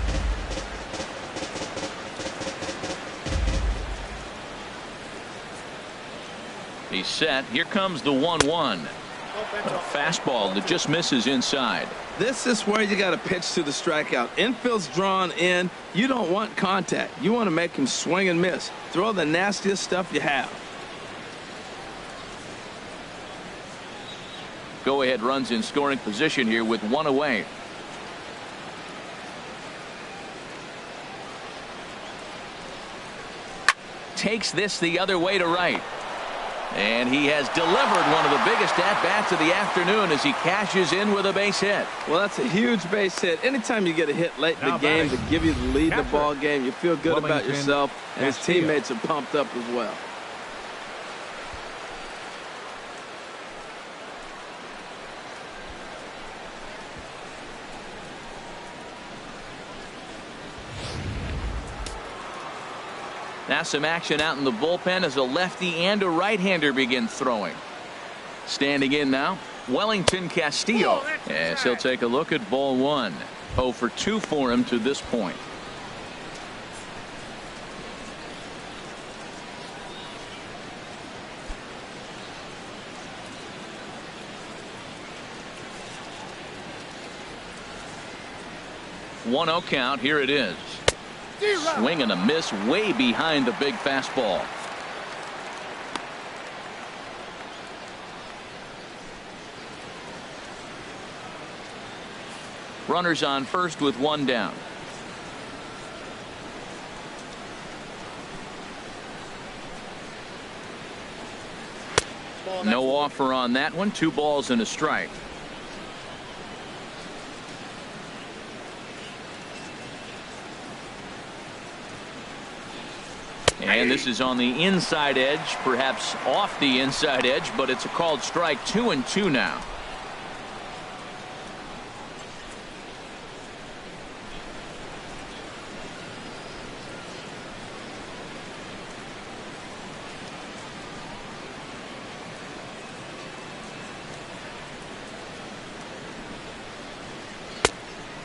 He's set. Here comes the 1-1. A fastball that just misses inside. This is where you got to pitch to the strikeout. Infield's drawn in. You don't want contact. You want to make him swing and miss. Throw the nastiest stuff you have. Go ahead runs in scoring position here with 1 away. Takes this the other way to right. And he has delivered one of the biggest at-bats of the afternoon as he cashes in with a base hit. Well, that's a huge base hit. Anytime you get a hit late in the game to give you the lead in the ball game, you feel good about yourself, and his teammates are pumped up as well. Now some action out in the bullpen as a lefty and a right-hander begin throwing. Standing in now, Wellington Castillo. As he'll take a look at ball 1. 0 for 2 for him to this point. One 0 count. Here it is. Swing and a miss way behind the big fastball. Runners on first with 1 down. No offer on that one. 2 balls and a strike. And this is on the inside edge, perhaps off the inside edge, but it's a called strike. 2-2 now.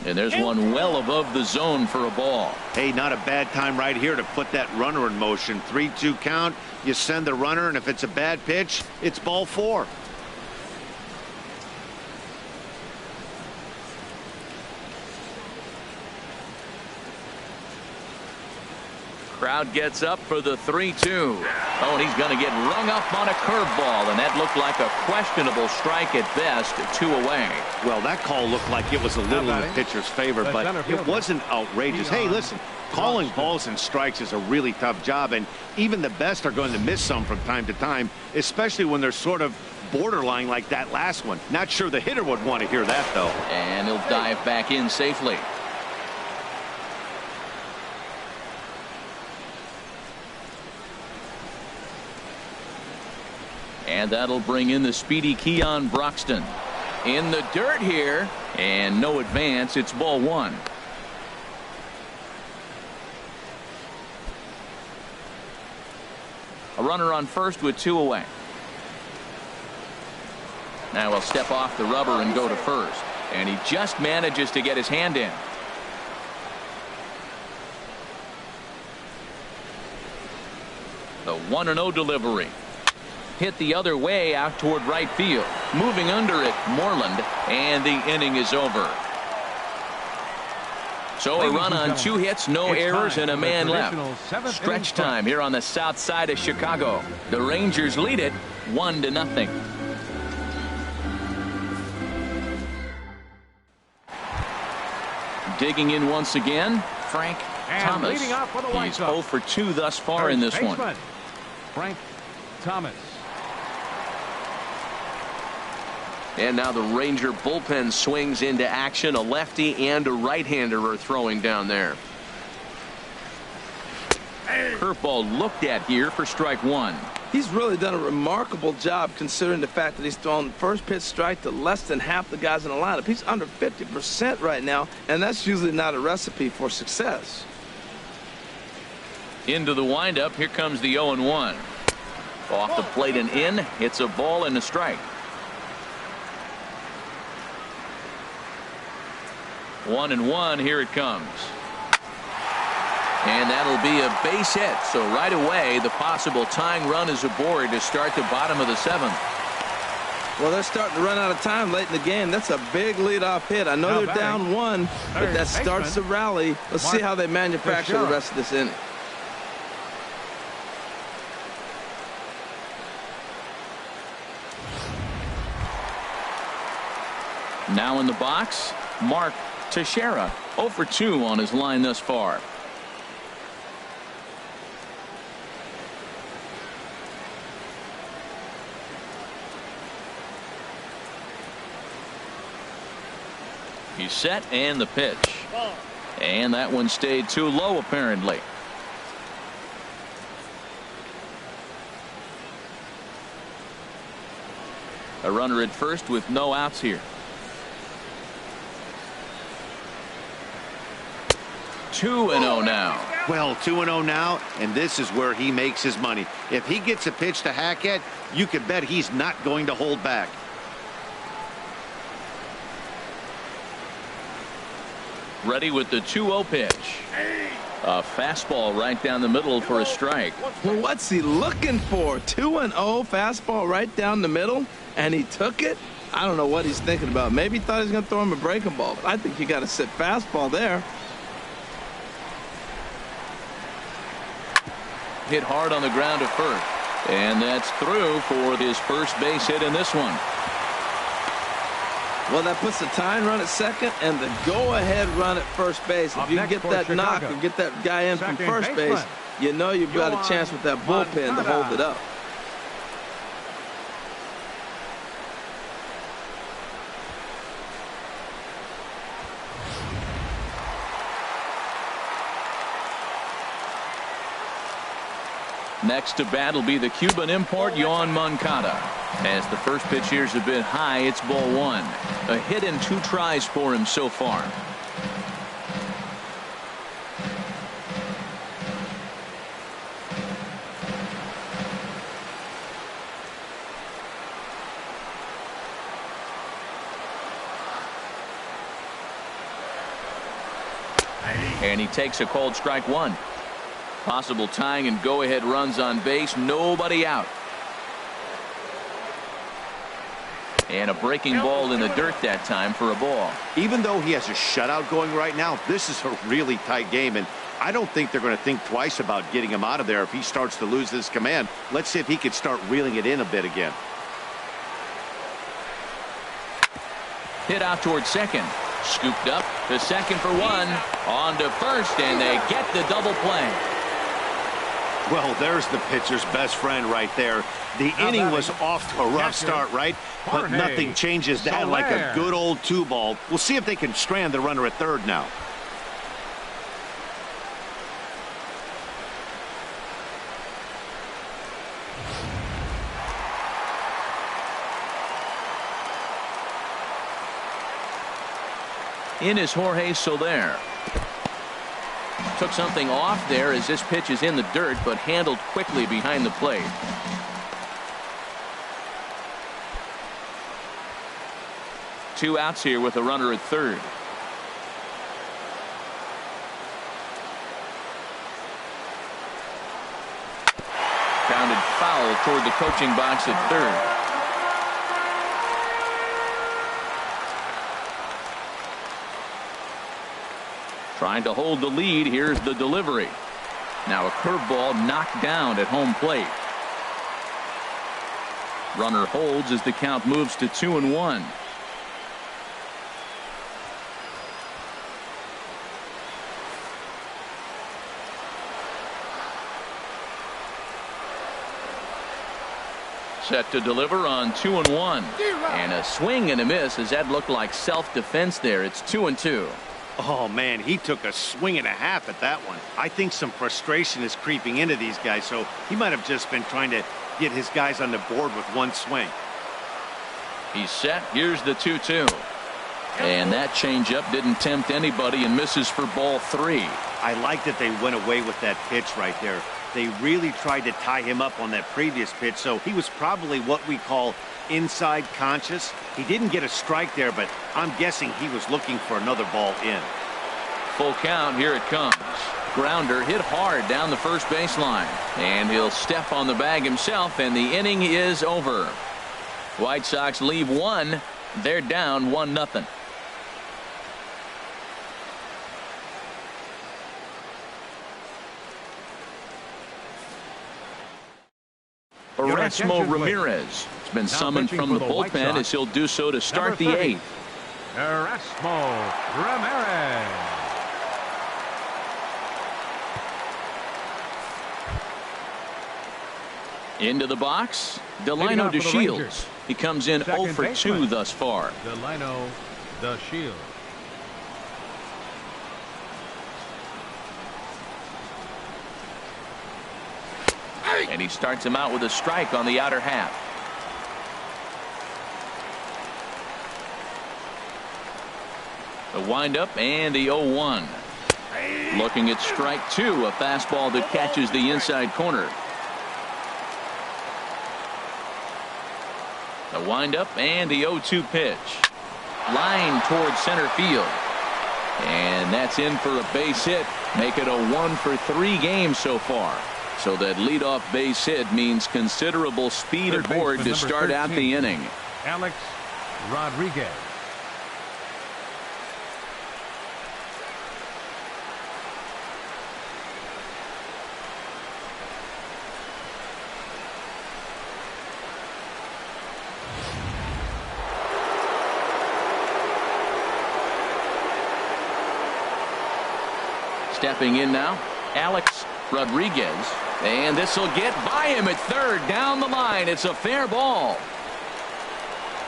And there's one well above the zone for a ball. Hey, not a bad time right here to put that runner in motion. 3-2 count. You send the runner, and if it's a bad pitch, it's ball 4. Crowd gets up for the 3-2. Oh, and he's going to get rung up on a curveball, and that looked like a questionable strike at best. 2 away. Well, that call looked like it was a little in the pitcher's favor, but it wasn't outrageous. Hey, listen, calling balls and strikes is a really tough job, and even the best are going to miss some from time to time, especially when they're sort of borderline like that last one. Not sure the hitter would want to hear that, though. And he'll dive back in safely. And that'll bring in the speedy Keon Broxton. In the dirt here, and no advance. It's ball 1. A runner on first with 2 away. Now he'll step off the rubber and go to first. And he just manages to get his hand in. The 1-0 delivery. Hit the other way out toward right field. Moving under it, Moreland, and the inning is over. So a run on 2 hits, no errors, and a man left. Stretch time here on the south side of Chicago. The Rangers lead it 1-0. Digging in once again, Frank Thomas. He's 0 for 2 thus far in this one. Frank Thomas. And now the Ranger bullpen swings into action. A lefty and a right-hander are throwing down there. Curveball looked at here for strike 1. He's really done a remarkable job considering the fact that he's thrown first pitch strike to less than half the guys in the lineup. He's under 50% right now, and that's usually not a recipe for success. Into the windup. Here comes the 0-1. Off the plate and in. It's a ball and a strike. 1-1. Here it comes. And that'll be a base hit. So right away, the possible tying run is aboard to start the bottom of the 7th. Well, they're starting to run out of time late in the game. That's a big leadoff hit. I know they're down 1, but that starts the rally. Let's see how they manufacture the rest of this inning. Now in the box, Mark Teixeira, 0 for 2 on his line thus far. He's set, and the pitch. And that one stayed too low, apparently. A runner at first with no outs here. 2-0 now. Well, 2-0 now, and this is where he makes his money. If he gets a pitch to Hackett, you can bet he's not going to hold back. Ready with the 2-0 pitch. A fastball right down the middle for a strike. Well, what's he looking for? 2-0 fastball right down the middle, and he took it? I don't know what he's thinking about. Maybe he thought he was going to throw him a breaking ball, but I think you got to sit fastball there. Hit hard on the ground to first. And that's through for his first base hit in this one. Well, that puts the tying run at second and the go-ahead run at first base. If you can get that knock or get that guy in from first base, you know you've got a chance with that bullpen to hold it up. Next to bat will be the Cuban import Juan Moncada. As the first pitch here's a bit high, it's ball one. A hit in 2 tries for him so far. And he takes a called strike one. Possible tying and go-ahead runs on base. Nobody out. And a breaking ball in the dirt that time for a ball. Even though he has a shutout going right now, this is a really tight game, and I don't think they're going to think twice about getting him out of there if he starts to lose this command. Let's see if he can start reeling it in a bit again. Hit out towards second. Scooped up to second for one. On to first, and they get the double play. Well, there's the pitcher's best friend right there. The inning was off to a rough start, right? But nothing changes that like a good old 2-ball. We'll see if they can strand the runner at third now. In is Jorge Soler. Took something off there as this pitch is in the dirt, but handled quickly behind the plate. Two outs here with a runner at third. Grounded foul toward the coaching box at third. Trying to hold the lead. Here's the delivery. Now a curveball knocked down at home plate. Runner holds as the count moves to 2-1. Set to deliver on 2-1. And a swing and a miss as that looked like self-defense there. It's 2-2. Oh, man, he took a swing and a half at that one. I think some frustration is creeping into these guys, so he might have just been trying to get his guys on the board with one swing. He's set. Here's the 2-2. And that changeup didn't tempt anybody and misses for ball 3. I like that they went away with that pitch right there. They really tried to tie him up on that previous pitch, so he was probably what we call inside conscious. He didn't get a strike there, but I'm guessing he was looking for another ball in. Full count. Here it comes. Grounder hit hard down the first baseline, and he'll step on the bag himself, and the inning is over. White Sox leave one. They're down 1-0. Erasmo Ramirez has been summoned from the bullpen as he'll do so to start the 8th. Erasmo Ramirez. Into the box, Delino DeShields. He comes in 0 for 2 thus far. Delino DeShields. And he starts him out with a strike on the outer half. The windup and the 0-1. Looking at strike 2, a fastball that catches the inside corner. The windup and the 0-2 pitch. Line towards center field. And that's in for a base hit. Make it a 1 for 3 game so far. So that leadoff base hit means considerable speed aboard to start out the inning. Alex Rodriguez. Stepping in now, Alex Rodriguez. And this will get by him at third down the line. It's a fair ball.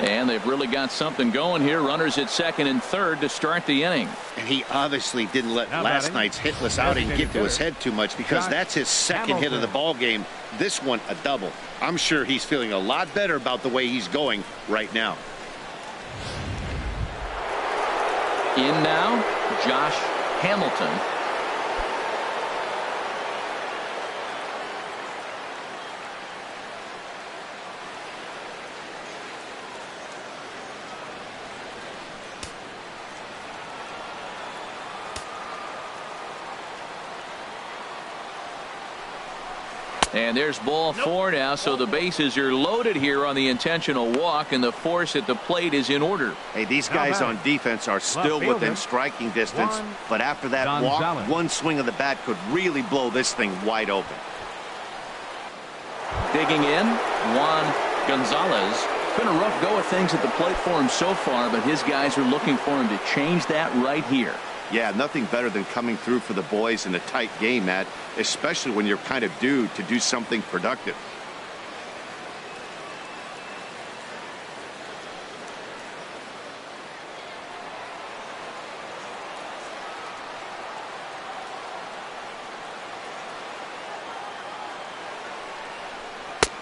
And they've really got something going here. Runners at second and third to start the inning. And he obviously didn't let last night's hitless outing get to his head too much, because that's his second hit of the ball game. This one a double. I'm sure he's feeling a lot better about the way he's going right now. In now, Josh Hamilton. And there's ball four now, so the bases are loaded here on the intentional walk, and the force at the plate is in order. Hey, these guys on defense are still within striking distance, but after that walk, one swing of the bat could really blow this thing wide open. Digging in, Juan Gonzales. Been a rough go of things at the plate for him so far, but his guys are looking for him to change that right here. Yeah, nothing better than coming through for the boys in a tight game, Matt, especially when you're kind of due to do something productive.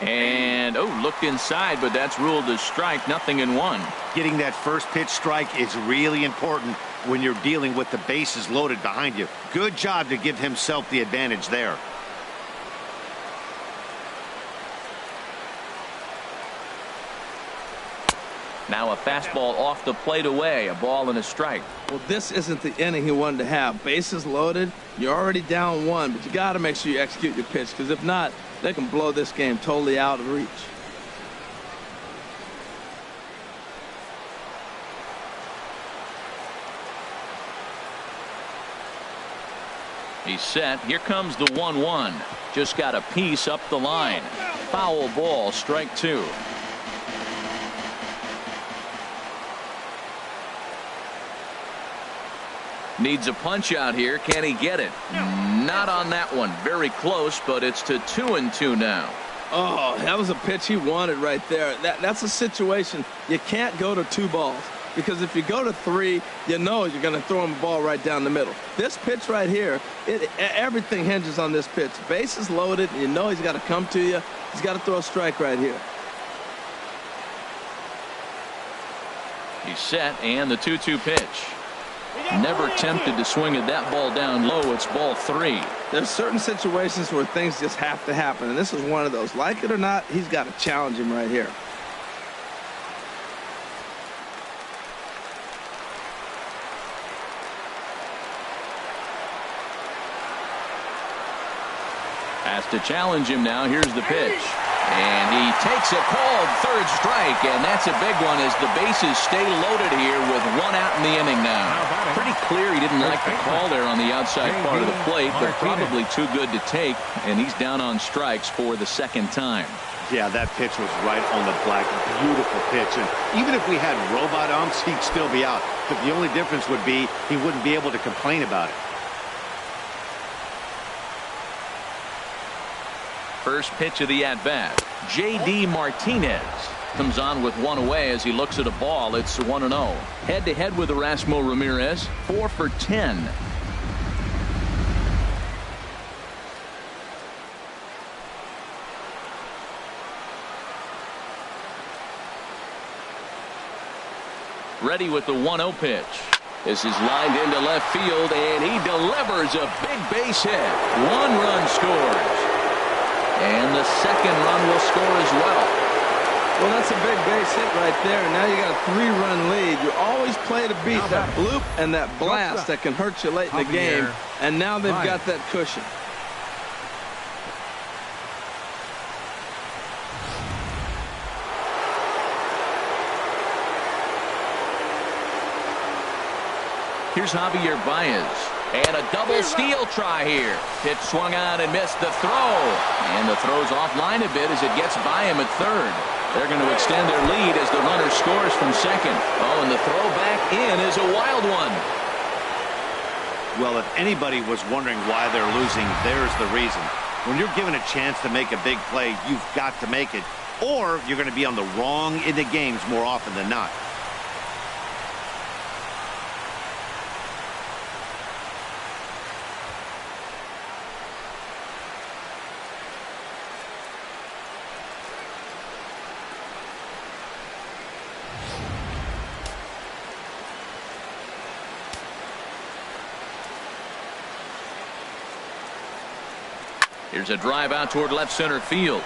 And, looked inside, but that's ruled a strike, 0-1. Getting that first pitch strike is really important when you're dealing with the bases loaded behind you. Good job to give himself the advantage there. Now a fastball off the plate away, a ball and a strike. Well, this isn't the inning he wanted to have. Bases loaded, you're already down one, but you got to make sure you execute your pitch, because if not, they can blow this game totally out of reach. He's set. Here comes the 1-1. Just got a piece up the line. Foul ball, strike two. Needs a punch out here. Can he get it? Not on that one. Very close, but it's to 2-2 now. Oh, that was a pitch he wanted right there. That's a situation you can't go to 2 balls, because if you go to 3, you know you're going to throw him a ball right down the middle. This pitch right here, everything hinges on this pitch. Bases loaded, and you know he's got to come to you. He's got to throw a strike right here. He's set, and the 2-2 pitch. Never tempted to swing at that ball down low. It's ball 3. There's certain situations where things just have to happen, and this is one of those. Like it or not, he's got to challenge him right here. Has to challenge him now. Here's the pitch. And he takes a called third strike, and that's a big one as the bases stay loaded here with 1 out in the inning now. Pretty clear he didn't like the call there on the outside part of the plate, but probably too good to take, and he's down on strikes for the second time. Yeah, that pitch was right on the black. Beautiful pitch. And even if we had robot umps, he'd still be out. But the only difference would be he wouldn't be able to complain about it. First pitch of the at-bat. J.D. Martinez comes on with 1 away as he looks at a ball. It's 1-0. Head-to-head with Erasmo Ramirez, 4 for 10. Ready with the 1-0 pitch. This is lined into left field, and he delivers a big base hit. 1 run scores. And the second run will score as well. Well, that's a big base hit right there. Now you got a 3-run lead. You always play to beat that bloop and that blast that can hurt you late in the game. And now they've got that cushion. Here's Javier Baez. And a double steal try here. Pitch swung on and missed the throw. And the throw's offline a bit as it gets by him at third. They're going to extend their lead as the runner scores from second. Oh, and the throw back in is a wild one. Well, if anybody was wondering why they're losing, there's the reason. When you're given a chance to make a big play, you've got to make it. or you're going to be on the wrong end of games more often than not. Here's a drive out toward left center field.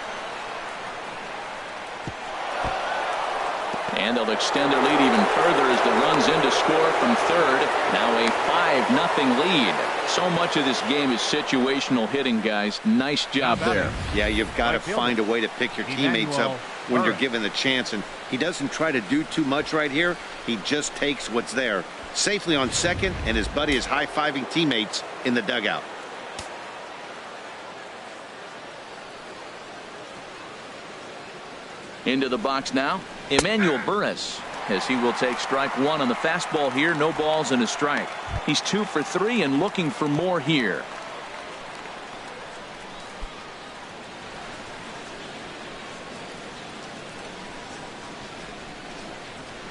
And they'll extend their lead even further as the run's in to score from third. Now a 5-0 lead. So much of this game is situational hitting, guys. Nice job there. Yeah, you've got to find a way to pick your teammates up when you're given the chance. And he doesn't try to do too much right here. He just takes what's there. Safely on second, and his buddy is high-fiving teammates in the dugout. Into the box now, Emmanuel Burris, as he will take strike one on the fastball here. No balls and a strike. He's 2 for 3 and looking for more here.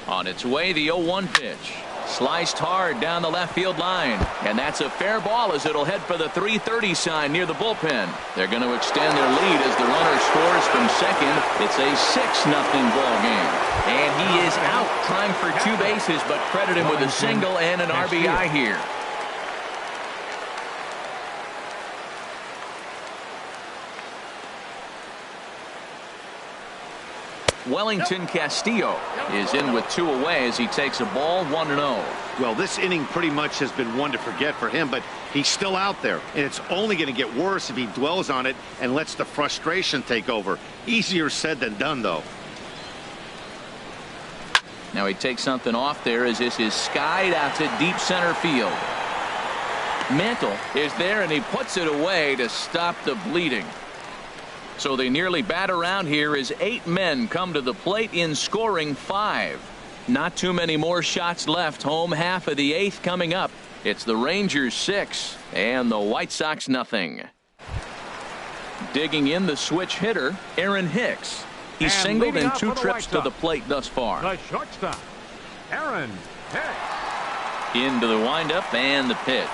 On its way, the 0-1 pitch. Sliced hard down the left field line. And that's a fair ball as it'll head for the 330 sign near the bullpen. They're going to extend their lead as the runner scores from second. It's a 6-0 ball game. And he is out trying for 2 bases, but credit him with a single and an RBI here. Wellington Castillo is in with 2 away as he takes a ball 1-0. Well, this inning pretty much has been one to forget for him, but he's still out there, and it's only going to get worse if he dwells on it and lets the frustration take over. Easier said than done, though. Now he takes something off there as this is skied out to deep center field. Mantle is there and he puts it away to stop the bleeding. So they nearly bat around here as 8 men come to the plate in scoring 5. Not too many more shots left. Home half of the 8th coming up. It's the Rangers 6 and the White Sox nothing. Digging in the switch hitter, Aaron Hicks. He's singled in 2 trips to the plate thus far. The shortstop, Aaron Hicks. Into the windup and the pitch.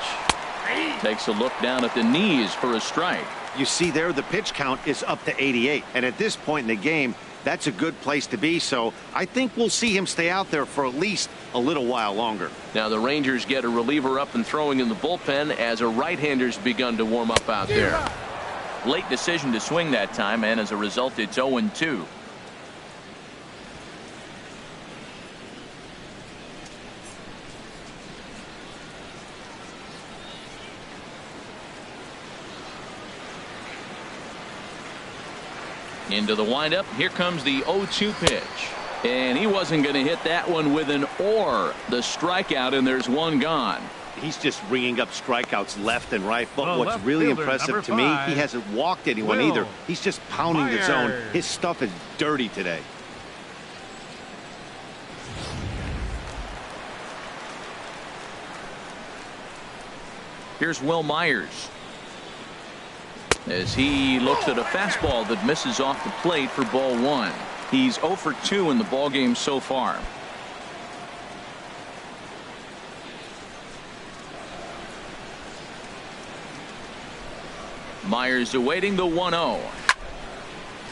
Takes a look down at the knees for a strike. You see there, the pitch count is up to 88. And at this point in the game, that's a good place to be. So I think we'll see him stay out there for at least a little while longer. Now the Rangers get a reliever up and throwing in the bullpen as a right-hander's begun to warm up out there. Late decision to swing that time, and as a result, it's 0-2. Into the windup. Here comes the 0-2 pitch. And he wasn't going to hit that one with an or. The strikeout, and there's one gone. He's just ringing up strikeouts left and right. But The what's left really fielder, impressive to number me, 5, he hasn't walked anyone Will either. He's just pounding the zone. Myers. His stuff is dirty today. Here's Will Myers as he looks at a fastball that misses off the plate for ball 1. He's 0 for 2 in the ball game so far. Myers awaiting the 1-0.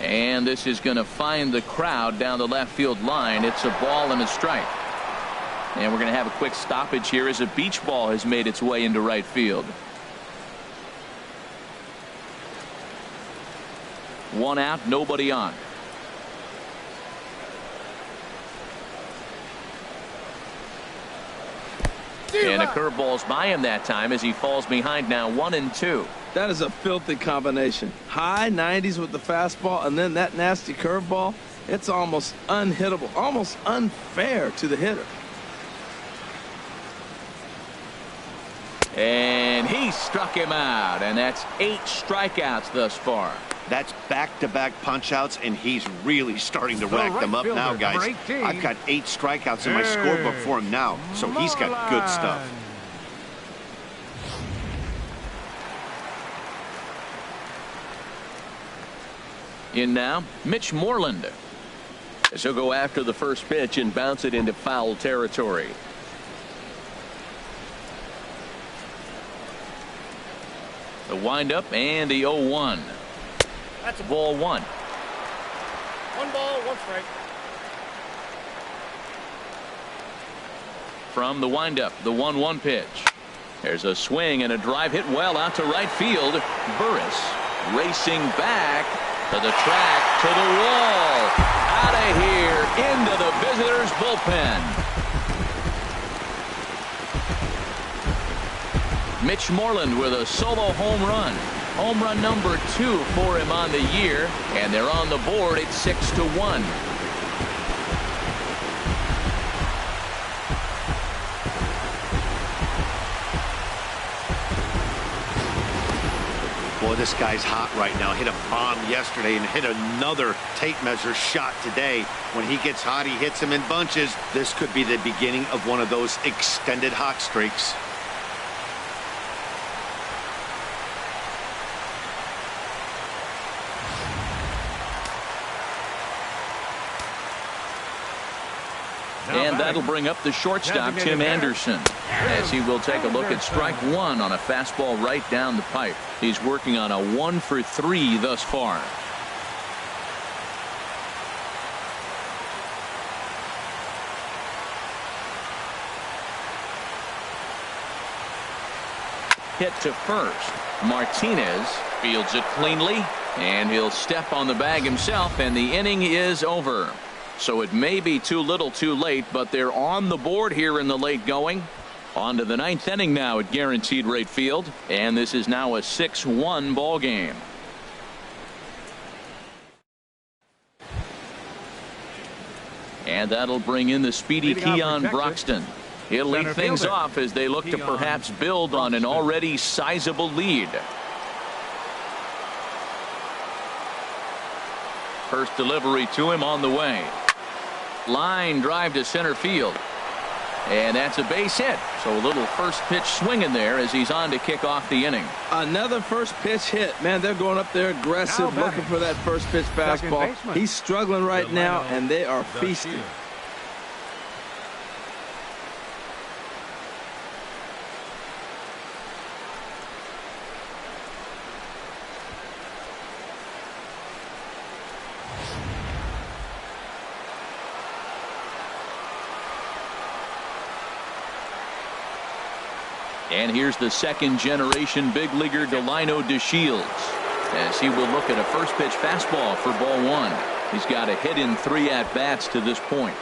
And this is going to find the crowd down the left field line. It's a ball and a strike. And we're going to have a quick stoppage here as a beach ball has made its way into right field. 1 out, nobody on. And a curveball's by him that time as he falls behind now 1-2. That is a filthy combination. High 90s with the fastball and then that nasty curveball. It's almost unhittable, almost unfair to the hitter. And he struck him out, and that's 8 strikeouts thus far. That's back-to-back punch-outs, and he's really starting to rack them up now, guys. I've got 8 strikeouts in my scorebook for him now, so he's got good stuff. In now, Mitch Moreland. As he'll go after the first pitch and bounce it into foul territory. The windup and the 0-1. That's a ball one. 1 ball, 1 strike. From the windup, the 1-1 pitch. There's a swing and a drive hit well out to right field. Burris racing back to the track, to the wall. Out of here, into the visitors' bullpen. Mitch Moreland with a solo home run. Home run number 2 for him on the year, and they're on the board at 6-1. Boy, this guy's hot right now. Hit a bomb yesterday and hit another tape measure shot today. When he gets hot, he hits them in bunches. This could be the beginning of one of those extended hot streaks. And that'll bring up the shortstop, Tim Anderson, as he will take a look at strike 1 on a fastball right down the pipe. He's working on a 1 for 3 thus far. Hit to first. Martinez fields it cleanly, and he'll step on the bag himself, and the inning is over. So it may be too little too late, but they're on the board here in the late going. On to the 9th inning now at Guaranteed Rate Field, and this is now a 6-1 ball game. And that'll bring in the speedy Keon Broxton. He'll lead things off as they look to perhaps build on an already sizable lead. First delivery to him on the way. Line drive to center field. And that's a base hit. So a little first pitch swing in there as he's on to kick off the inning. Another first pitch hit. Man, they're going up there aggressive, looking for that first pitch fastball. He's struggling right now, and they are feasting. And here's the second-generation big leaguer Delino DeShields as he will look at a first pitch fastball for ball 1. He's got a hit in 3 at-bats to this point.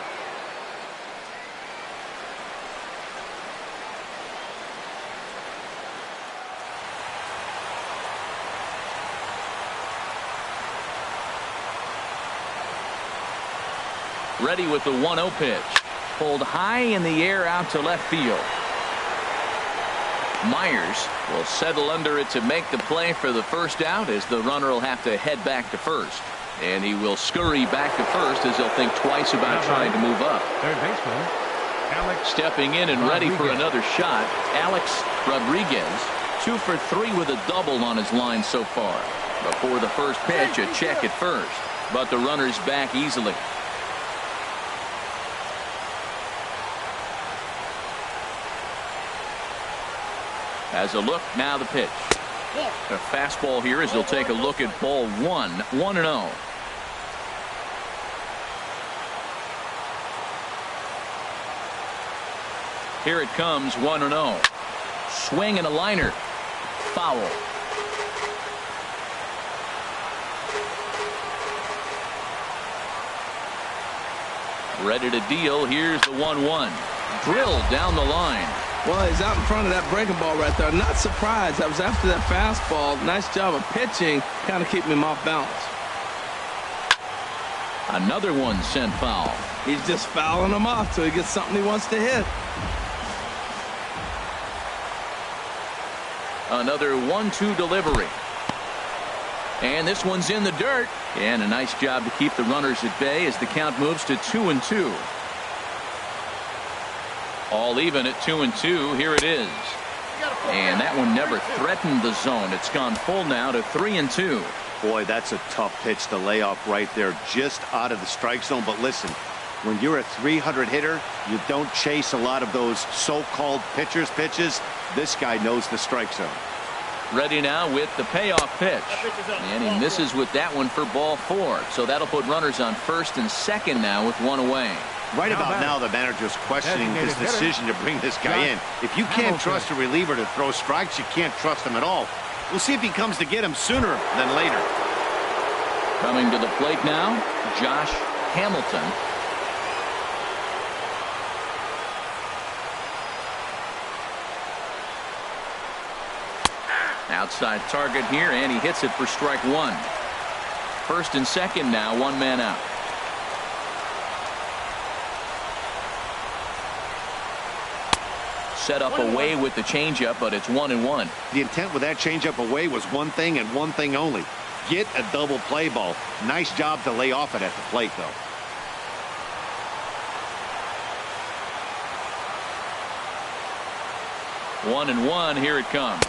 Ready with the 1-0 pitch. Pulled high in the air out to left field. Myers will settle under it to make the play for the first out as the runner will have to head back to first. And he will scurry back to first as he'll think twice about trying to move up. Third baseman, Alex stepping in and ready for another shot. Alex Rodriguez, 2 for 3 with a double on his line so far. Before the first pitch, a check at first, but the runner's back easily. As a look, now the pitch. A fastball here as he'll take a look at ball 1, 1-0. Here it comes, 1-0. Swing and a liner. Foul. Ready to deal. Here's the 1-1. Drilled down the line. Well, he's out in front of that breaking ball right there. Not surprised. I was after that fastball. Nice job of pitching, kind of keeping him off balance. Another one sent foul. He's just fouling him off till he gets something he wants to hit. Another 1-2 delivery. And this one's in the dirt. And a nice job to keep the runners at bay as the count moves to 2-2. All even at 2-2. Here it is. And that one never threatened the zone. It's gone full now to 3-2. Boy, that's a tough pitch to lay off right there, just out of the strike zone. But listen, when you're a 300 hitter, you don't chase a lot of those so-called pitches. This guy knows the strike zone. Ready now with the payoff pitch. And he misses with that one for ball 4. So that'll put runners on first and second now with one away. Right about now, the manager's questioning his decision to bring this guy in. If you can't trust a reliever to throw strikes, you can't trust him at all. We'll see if he comes to get him sooner than later. Coming to the plate now, Josh Hamilton. Outside target here, and he hits it for strike 1. First and second now, one man out. Set up away with the changeup, but it's 1-1. The intent with that changeup away was one thing and one thing only. Get a double play ball. Nice job to lay off it at the plate, though. 1-1, here it comes.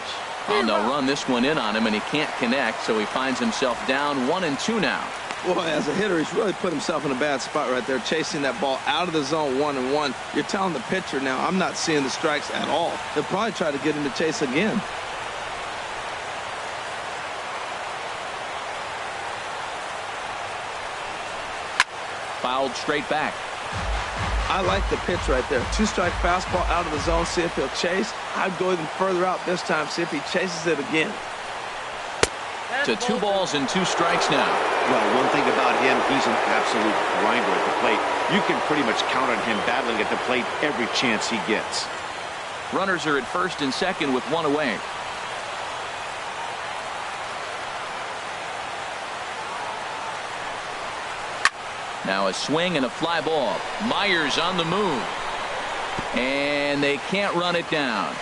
And they'll run this one in on him, and he can't connect, so he finds himself down 1-2 now. Boy, as a hitter, he's really put himself in a bad spot right there, chasing that ball out of the zone 1-1. You're telling the pitcher now, I'm not seeing the strikes at all. They'll probably try to get him to chase again. Fouled straight back. I like the pitch right there. 2-strike fastball out of the zone, see if he'll chase. I'd go even further out this time, see if he chases it again. To 2 balls and 2 strikes now. Well, one thing about him, he's an absolute grinder at the plate. You can pretty much count on him battling at the plate every chance he gets. Runners are at first and second with one away. Now a swing and a fly ball. Myers on the move. And they can't run it down.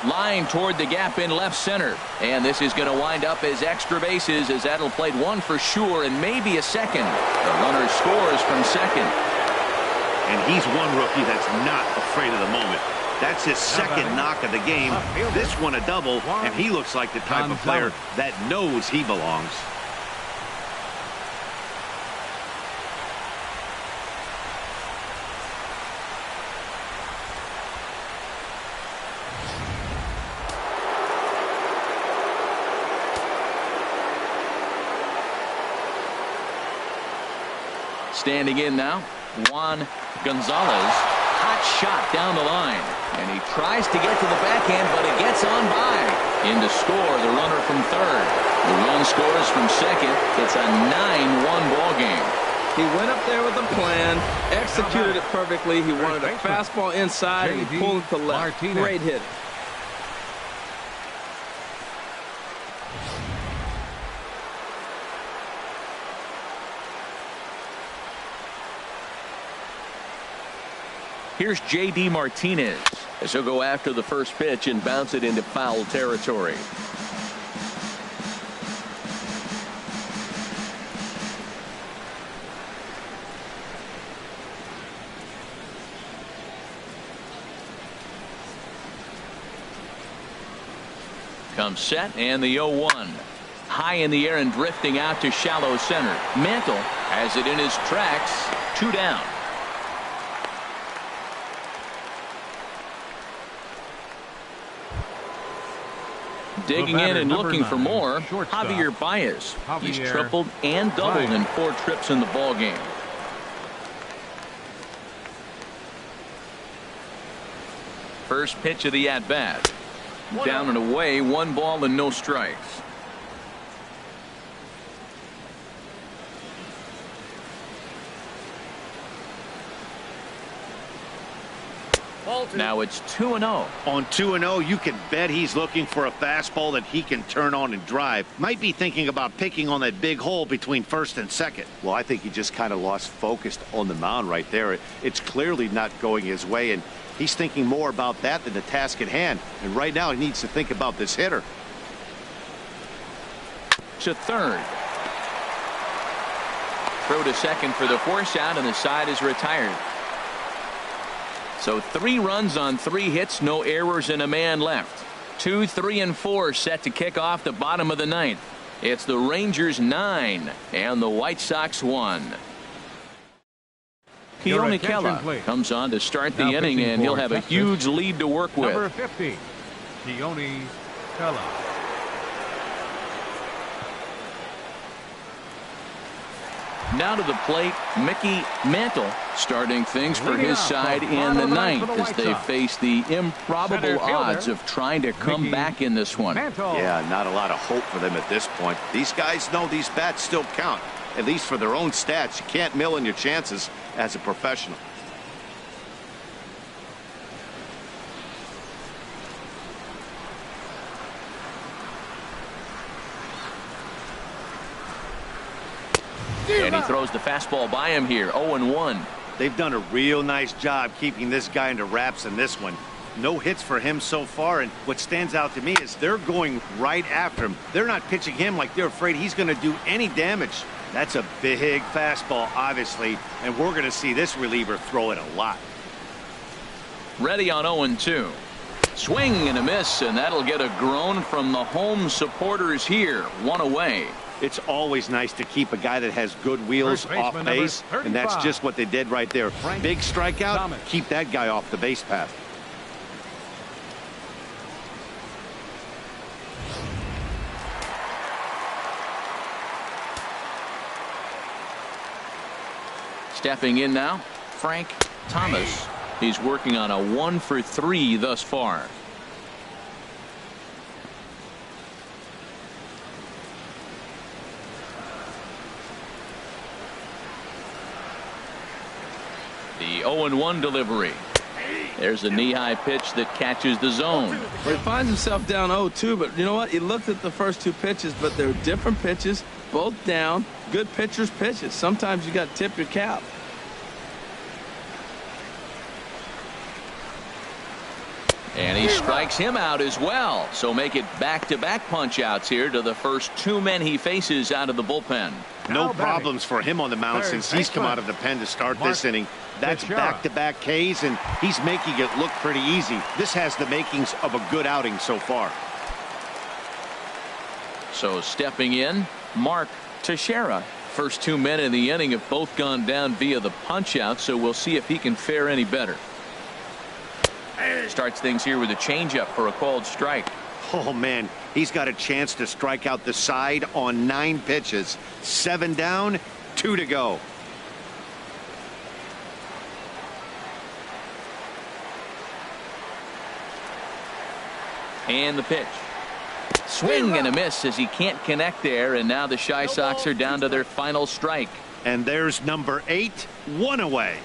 Line toward the gap in left center. And this is going to wind up as extra bases, as that'll play 1 for sure and maybe a second. The runner scores from second. And he's one rookie that's not afraid of the moment. That's his second knock of the game. This one a double, and he looks like the type of player that knows he belongs. Standing in now, Juan Gonzales. Hot shot down the line. And he tries to get to the backhand, but it gets on by. In to score, the runner from third. The run scores from second. It's a 9-1 ball game. He went up there with a plan, executed it perfectly. He wanted a fastball inside, and he pulled it to left. Great hit. Here's J.D. Martinez as he'll go after the first pitch and bounce it into foul territory. Comes set, and the 0-1. High in the air and drifting out to shallow center. Mantle has it in his tracks. 2 down. Digging in and looking for more, Javier Baez. He's tripled and doubled in 4 trips in the ball game. First pitch of the at-bat. Down and away, 1 ball and no strikes. Now it's 2-0. On 2-0, you can bet he's looking for a fastball that he can turn on and drive. Might be thinking about picking on that big hole between first and second. Well, I think he just kind of lost focus on the mound right there. It's clearly not going his way, and he's thinking more about that than the task at hand. And right now, he needs to think about this hitter. To third. Throw to second for the force out, and the side is retired. So 3 runs on 3 hits, no errors, and a man left. 2, 3, and 4 set to kick off the bottom of the 9th. It's the Rangers 9 and the White Sox 1. Keone Kela comes on to start the inning, and he'll have a huge lead to work with. Number 50, Keone Kela. Now to the plate, Mickey Mantle starting things for his side in the 9th as they face the improbable odds of trying to come back in this one. Yeah, not a lot of hope for them at this point. These guys know these bats still count, at least for their own stats. You can't mill in your chances as a professional. And he throws the fastball by him here. 0-1. They've done a real nice job keeping this guy under wraps in this one. No hits for him so far, and what stands out to me is they're going right after him. They're not pitching him like they're afraid he's going to do any damage. That's a big fastball, obviously, and we're going to see this reliever throw it a lot. Ready on 0-2. Swing and a miss, and that'll get a groan from the home supporters here. 1 away. It's always nice to keep a guy that has good wheels off base, and that's just what they did right there. Big strikeout, keep that guy off the base path. Stepping in now, Frank Thomas. He's working on a 1 for 3 thus far. The 0-1 delivery. There's a knee-high pitch that catches the zone. Well, he finds himself down 0-2, but you know what? He looked at the first 2 pitches, but they're different pitches, both down. Good pitchers' pitches. Sometimes you got to tip your cap. And he strikes him out as well. So make it back-to-back punch-outs here to the first 2 men he faces out of the bullpen. No problems for him on the mound since he's come out of the pen to start this inning. That's back-to-back Ks, and he's making it look pretty easy. This has the makings of a good outing so far. So stepping in, Mark Teixeira. First 2 men in the inning have both gone down via the punch-out, so we'll see if he can fare any better. Starts things here with a changeup for a called strike. Oh, man, he's got a chance to strike out the side on 9 pitches. 7 down, 2 to go. And the pitch. Swing and a miss as he can't connect there, and now the Chi Sox are down to their final strike. And there's number 8, 1 away.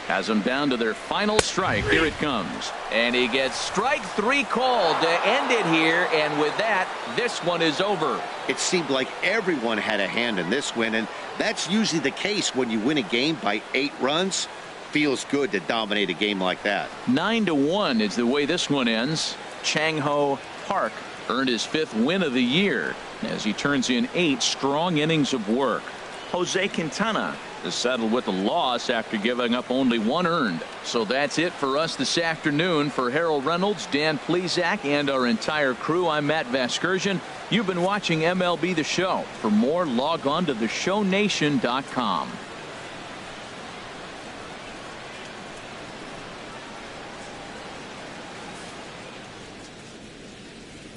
Has them down to their final strike. Here it comes. And he gets strike 3 called to end it here. And with that, this one is over. It seemed like everyone had a hand in this win, and that's usually the case when you win a game by 8 runs. Feels good to dominate a game like that. 9-1 is the way this one ends. Chang-Ho Park earned his 5th win of the year as he turns in 8 strong innings of work. Jose Quintana is settled with a loss after giving up only 1 earned. So that's it for us this afternoon. For Harold Reynolds, Dan Plesac, and our entire crew, I'm Matt Vasgersian. You've been watching MLB The Show. For more, log on to theshownation.com.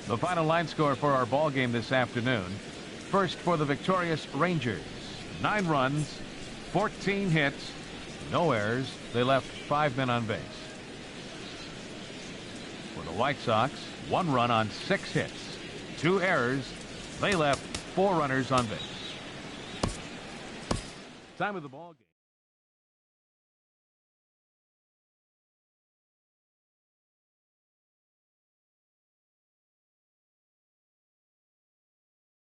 The final line score for our ball game this afternoon. First for the victorious Rangers. 9 runs, 14 hits, no errors. They left 5 men on base. For the White Sox, 1 run on 6 hits, 2 errors. They left 4 runners on base. Time of the ball game.